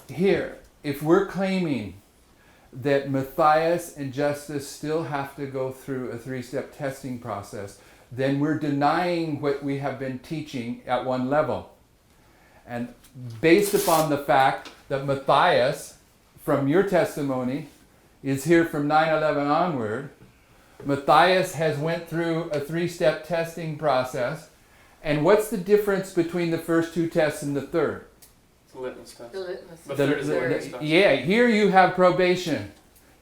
Speaker 2: Here, if we're claiming that Matthias and Justus still have to go through a 3-step testing process, then we're denying what we have been teaching at one level. And based upon the fact that Matthias, from your testimony, is here from 9/11 onward, Matthias has went through a 3-step testing process. And what's the difference between the first 2 tests and the third?
Speaker 1: It's a litmus test.
Speaker 4: The litmus.
Speaker 1: The third is the litmus test.
Speaker 2: Yeah, here you have probation.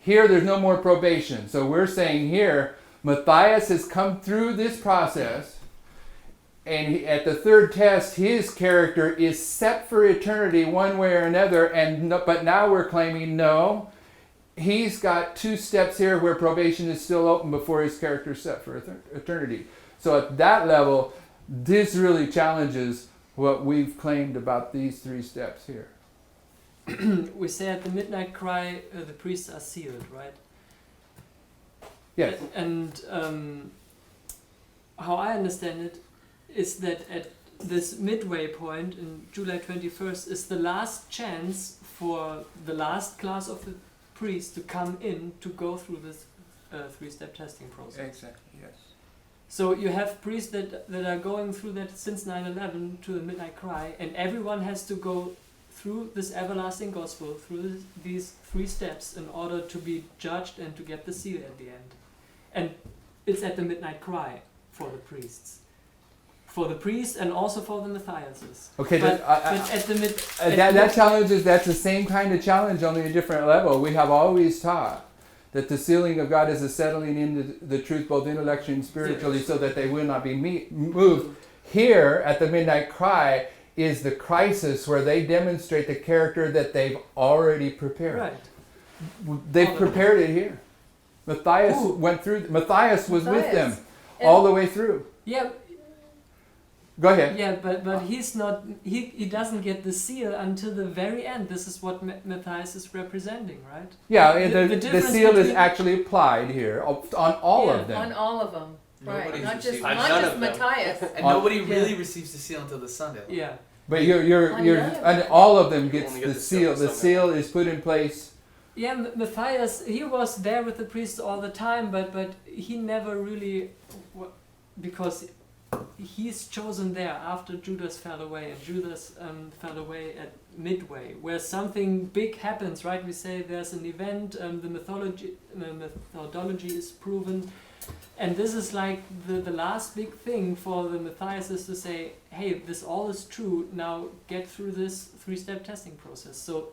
Speaker 2: Here there's no more probation. So we're saying here, Matthias has come through this process, and at the 3rd test, his character is set for eternity one way or another. But now we're claiming no, he's got 2 steps here where probation is still open before his character is set for eternity. So at that level, this really challenges what we've claimed about these 3 steps here.
Speaker 9: We say at the midnight cry, the priests are sealed, right?
Speaker 2: Yes.
Speaker 9: And how I understand it is that at this midway point in July 21st is the last chance for the last class of the priests to come in to go through this 3-step testing process.
Speaker 5: Exactly, yes.
Speaker 9: So you have priests that are going through that since 9/11 to the midnight cry, and everyone has to go through this everlasting gospel, through these 3 steps in order to be judged and to get the seal at the end. And it's at the midnight cry for the priests. For the priests and also for the Matthiases.
Speaker 2: Okay,
Speaker 9: But at the
Speaker 2: that challenges, that's the same kind of challenge, only a different level. We have always taught that the sealing of God is a settling in the truth both intellectually and spiritually so that they will not be moved. Here at the midnight cry is the crisis where they demonstrate the character that they've already prepared.
Speaker 9: Right.
Speaker 2: They've prepared it here. Matthias went through. Matthias was with them
Speaker 4: And-
Speaker 2: all the way through.
Speaker 9: Yeah,
Speaker 2: Go ahead.
Speaker 9: yeah, but he's not. He doesn't get the seal until the very end. This is what Matthias is representing, right?
Speaker 2: Yeah,
Speaker 9: The
Speaker 2: the
Speaker 9: difference
Speaker 2: seal is
Speaker 9: between-
Speaker 2: actually applied here on all
Speaker 9: Yeah,
Speaker 2: of them.
Speaker 4: On all of them, right,
Speaker 3: Nobody's
Speaker 4: not just,
Speaker 3: received
Speaker 1: On
Speaker 4: not
Speaker 1: none
Speaker 4: just
Speaker 1: of them.
Speaker 4: Matthias.
Speaker 3: And
Speaker 2: On-
Speaker 3: nobody
Speaker 9: Yeah.
Speaker 3: really receives the seal until the Sunday.
Speaker 9: Yeah.
Speaker 2: But you're
Speaker 4: On none of
Speaker 2: and
Speaker 4: them.
Speaker 2: all of them gets
Speaker 1: Only get
Speaker 2: the
Speaker 1: the
Speaker 2: seal.
Speaker 1: seal
Speaker 2: The
Speaker 1: for
Speaker 2: seal is put in place.
Speaker 9: Yeah, Matthias, he was there with the priests all the time, but he never really, because he's chosen there after Judas fell away, and Judas fell away at midway, where something big happens, right? We say there's an event, the methodology is proven, and this is like the last big thing for the Matthias is to say, hey, this all is true, now get through this 3-step testing process. So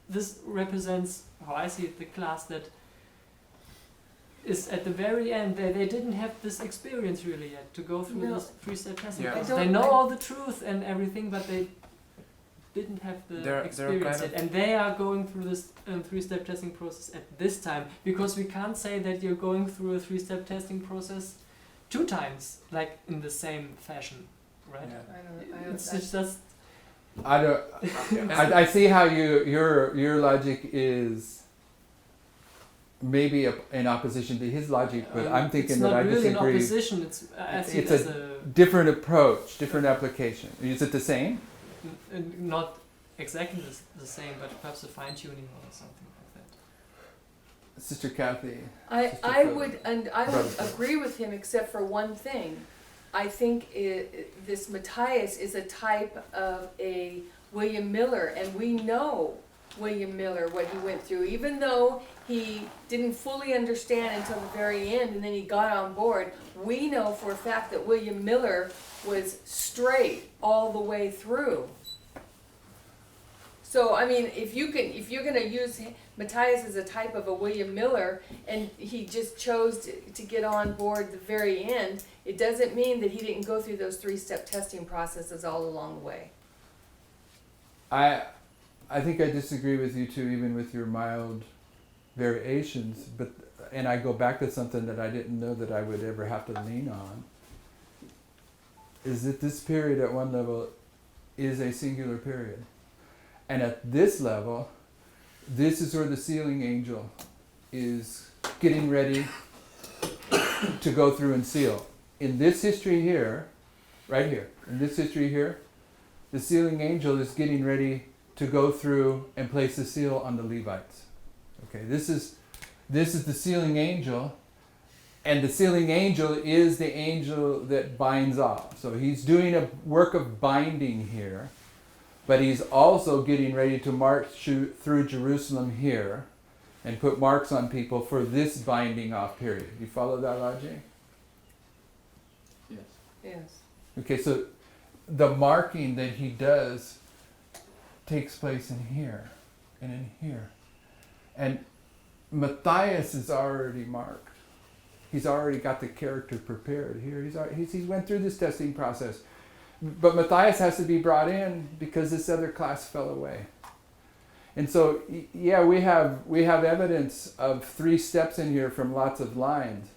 Speaker 9: this represents, how I see it, the class that is at the very end. They didn't have this experience really yet to go through
Speaker 4: No.
Speaker 9: this 3-step testing
Speaker 5: Yeah.
Speaker 9: process.
Speaker 4: I
Speaker 9: They
Speaker 4: don't-
Speaker 9: know
Speaker 4: I-
Speaker 9: all the truth and everything, but they didn't have the
Speaker 5: They're
Speaker 9: experience
Speaker 5: kind
Speaker 9: yet. And they are going through this 3-step testing process at this time, because we can't say that you're going through a 3-step testing process 2 times, like in the same fashion, right?
Speaker 5: Yeah.
Speaker 9: It's just
Speaker 2: I don't. I see how your logic is maybe in opposition to his logic, but I'm thinking
Speaker 9: it's
Speaker 2: that
Speaker 9: not
Speaker 2: I
Speaker 9: really
Speaker 2: disagree.
Speaker 9: in opposition. I see
Speaker 2: It's
Speaker 9: it as a
Speaker 2: different approach, different application. Is it the same?
Speaker 9: not exactly the same, but perhaps a fine tuning or something like that.
Speaker 2: Sister Kathy.
Speaker 4: I
Speaker 2: Sister
Speaker 4: would, and I would agree with him except for one thing. I think this Matthias is a type of a William Miller, and we know William Miller, what he went through, even though he didn't fully understand until the very end and then he got on board. We know for a fact that William Miller was straight all the way through. So I mean, if you're gonna use Matthias as a type of a William Miller, and he just chose to get on board the very end, it doesn't mean that he didn't go through those 3-step testing processes all along the way.
Speaker 2: I think I disagree with you too, even with your mild variations. And I go back to something that I didn't know that I would ever have to lean on. Is that this period at one level is a singular period, and at this level, this is where the sealing angel is getting ready to go through and seal. In this history here, right here, in this history here, the sealing angel is getting ready to go through and place the seal on the Levites. Okay, this is the sealing angel, and the sealing angel is the angel that binds off. So he's doing a work of binding here, but he's also getting ready to march through Jerusalem here and put marks on people for this binding off period. You follow that logic?
Speaker 3: Yes.
Speaker 4: Yes.
Speaker 2: Okay, so the marking that he does takes place in here and in here. And Matthias is already marked. He's already got the character prepared here. He's went through this testing process. But Matthias has to be brought in because this other class fell away. And so, yeah, we have evidence of 3 steps in here from lots of lines.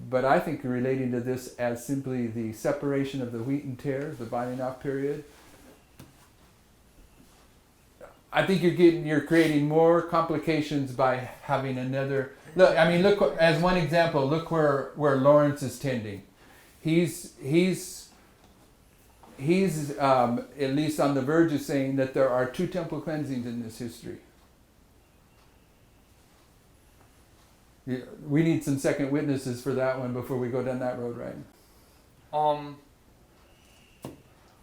Speaker 2: But I think relating to this as simply the separation of the wheat and tares, the binding off period, I think you're creating more complications by having another. Look, I mean, look as one example. Look where Lawrence is tending. He's at least on the verge of saying that there are 2 temple cleansings in this history. We need some second witnesses for that one before we go down that road, right?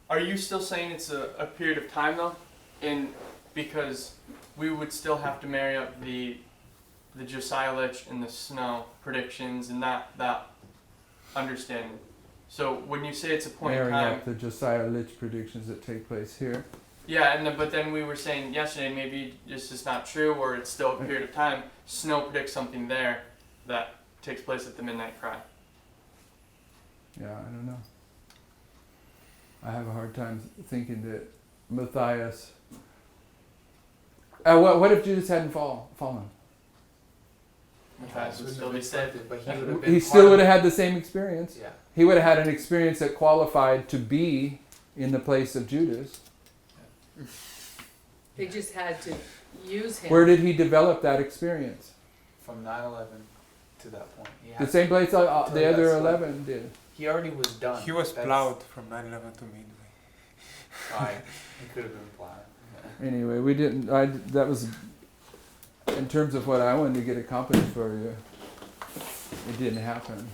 Speaker 1: Are you still saying it's a period of time though? And because we would still have to marry up the Josiah Lich and the snow predictions and that understanding. So when you say it's a point in
Speaker 2: Marrying
Speaker 1: time,
Speaker 2: up the Josiah Lich predictions that take place here.
Speaker 1: yeah, but then we were saying yesterday maybe it's just not true, or it's still a period of time. Snow predicts something there that takes place at the midnight cry.
Speaker 2: Yeah, I don't know. I have a hard time thinking that Matthias. What if Judas hadn't fallen?
Speaker 1: Matthias would
Speaker 3: wouldn't
Speaker 1: still
Speaker 3: have
Speaker 1: be
Speaker 3: been
Speaker 1: saved.
Speaker 3: tempted, but he would have been.
Speaker 2: He
Speaker 3: part
Speaker 2: still
Speaker 3: of
Speaker 2: would
Speaker 3: it.
Speaker 2: have had the same experience.
Speaker 3: Yeah.
Speaker 2: He would have had an experience that qualified to be in the place of Judas.
Speaker 4: They just had to use him.
Speaker 2: Where did he develop that experience?
Speaker 3: From 9/11 to that point. He
Speaker 2: The
Speaker 3: had-
Speaker 2: same place the other
Speaker 3: That's
Speaker 2: 11 did.
Speaker 3: He already was done.
Speaker 5: He was
Speaker 3: That's-
Speaker 5: plowed from 9/11 to Midway.
Speaker 3: Fine. He could have been plowed.
Speaker 2: Anyway, we didn't. That was in terms of what I wanted to get accomplished for you. It didn't happen.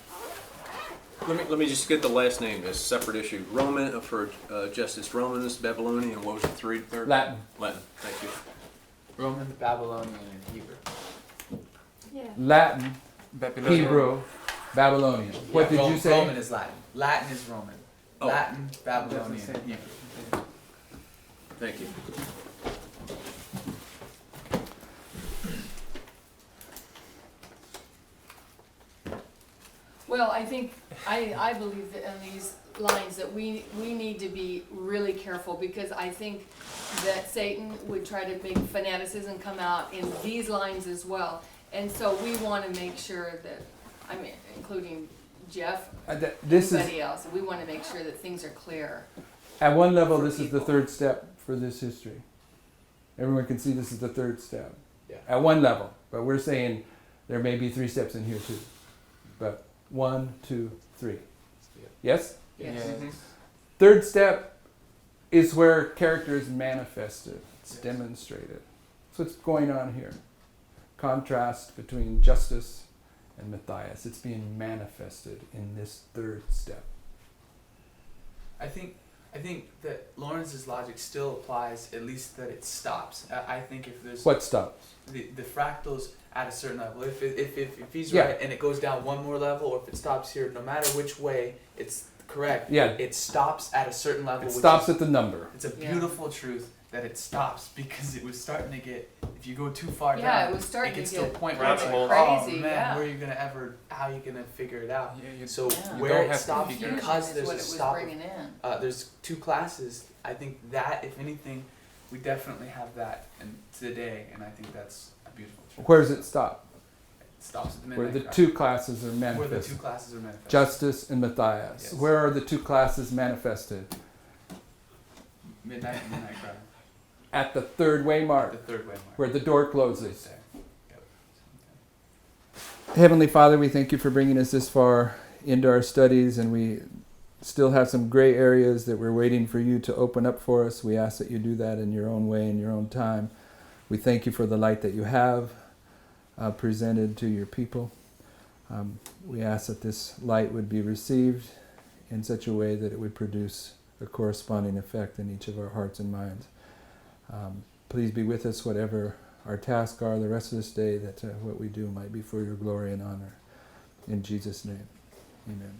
Speaker 6: Let me just get the last name. It's a separate issue. Roman for Justice Romanus, Babylonian. What was the third?
Speaker 2: Latin.
Speaker 6: Latin. Thank you.
Speaker 3: Roman, Babylonian, and Hebrew.
Speaker 7: Yeah.
Speaker 2: Latin,
Speaker 5: Babylonian.
Speaker 2: Hebrew, Babylonian. What did you say?
Speaker 3: Roman is Latin. Latin is Roman.
Speaker 6: Oh.
Speaker 3: Latin, Babylonian, Hebrew.
Speaker 6: Thank you.
Speaker 4: Well, I think, I believe that in these lines that we need to be really careful, because I think that Satan would try to make fanaticism come out in these lines as well. And so we want to make sure that, I mean, including Jeff,
Speaker 2: This is
Speaker 4: anybody else, we want to make sure that things are clear.
Speaker 2: at one level.
Speaker 4: For
Speaker 2: This is the
Speaker 4: people.
Speaker 2: 3rd step for this history. Everyone can see this is the 3rd step.
Speaker 3: Yeah.
Speaker 2: At one level, but we're saying there may be 3 steps in here too. But 1, 2, 3.
Speaker 3: Yeah.
Speaker 2: Yes.
Speaker 4: Yes.
Speaker 1: Mhm.
Speaker 2: 3rd step is where character is manifested. It's
Speaker 3: Yes.
Speaker 2: demonstrated. So what's going on here? Contrast between justice and Matthias. It's being manifested in this 3rd step.
Speaker 3: I think that Lawrence's logic still applies, at least that it stops. I think if there's
Speaker 2: What stops?
Speaker 3: the fractals at a certain level, if he's
Speaker 2: Yeah.
Speaker 3: right and it goes down one more level, or if it stops here, no matter which way it's correct,
Speaker 2: Yeah.
Speaker 3: it stops at a certain level.
Speaker 2: It
Speaker 3: which
Speaker 2: stops
Speaker 3: is,
Speaker 2: at the number.
Speaker 3: it's a
Speaker 4: Yeah.
Speaker 3: beautiful truth that it stops, because it was starting to get, if you go too far
Speaker 4: Yeah,
Speaker 3: down,
Speaker 4: it was starting
Speaker 3: it
Speaker 4: to
Speaker 3: gets to a
Speaker 4: get
Speaker 3: point where it's like,
Speaker 1: rabbit
Speaker 3: oh
Speaker 4: crazy,
Speaker 3: man,
Speaker 4: yeah.
Speaker 3: where are you gonna ever, how are you gonna figure it out?
Speaker 5: Yeah, you,
Speaker 3: So
Speaker 4: Yeah.
Speaker 5: You
Speaker 3: where
Speaker 5: don't
Speaker 3: it
Speaker 5: have to
Speaker 3: stops,
Speaker 5: figure it out.
Speaker 3: because
Speaker 4: Is
Speaker 3: there's
Speaker 4: what
Speaker 3: a
Speaker 4: it was
Speaker 3: stop.
Speaker 4: bringing in.
Speaker 3: There's 2 classes. I think that, if anything, we definitely have that today, and I think that's a beautiful truth.
Speaker 2: Where does it stop?
Speaker 3: It stops at the
Speaker 2: Where
Speaker 3: midnight
Speaker 2: the
Speaker 3: cry.
Speaker 2: 2 classes are
Speaker 3: Where the 2
Speaker 2: manifested.
Speaker 3: classes are manifested.
Speaker 2: Justice and Matthias.
Speaker 3: Yes.
Speaker 2: Where are the 2 classes manifested?
Speaker 3: Midnight and midnight cry.
Speaker 2: At the 3rd way mark,
Speaker 3: The 3rd way mark.
Speaker 2: where the door
Speaker 3: Right
Speaker 2: closes.
Speaker 3: there. Yep.
Speaker 2: Heavenly Father, we thank you for bringing us this far into our studies, and we still have some gray areas that we're waiting for you to open up for us. We ask that you do that in your own way, in your own time. We thank you for the light that you have presented to your people. We ask that this light would be received in such a way that it would produce a corresponding effect in each of our hearts and minds. Please be with us, whatever our tasks are the rest of this day, that what we do might be for your glory and honor. In Jesus' name, amen.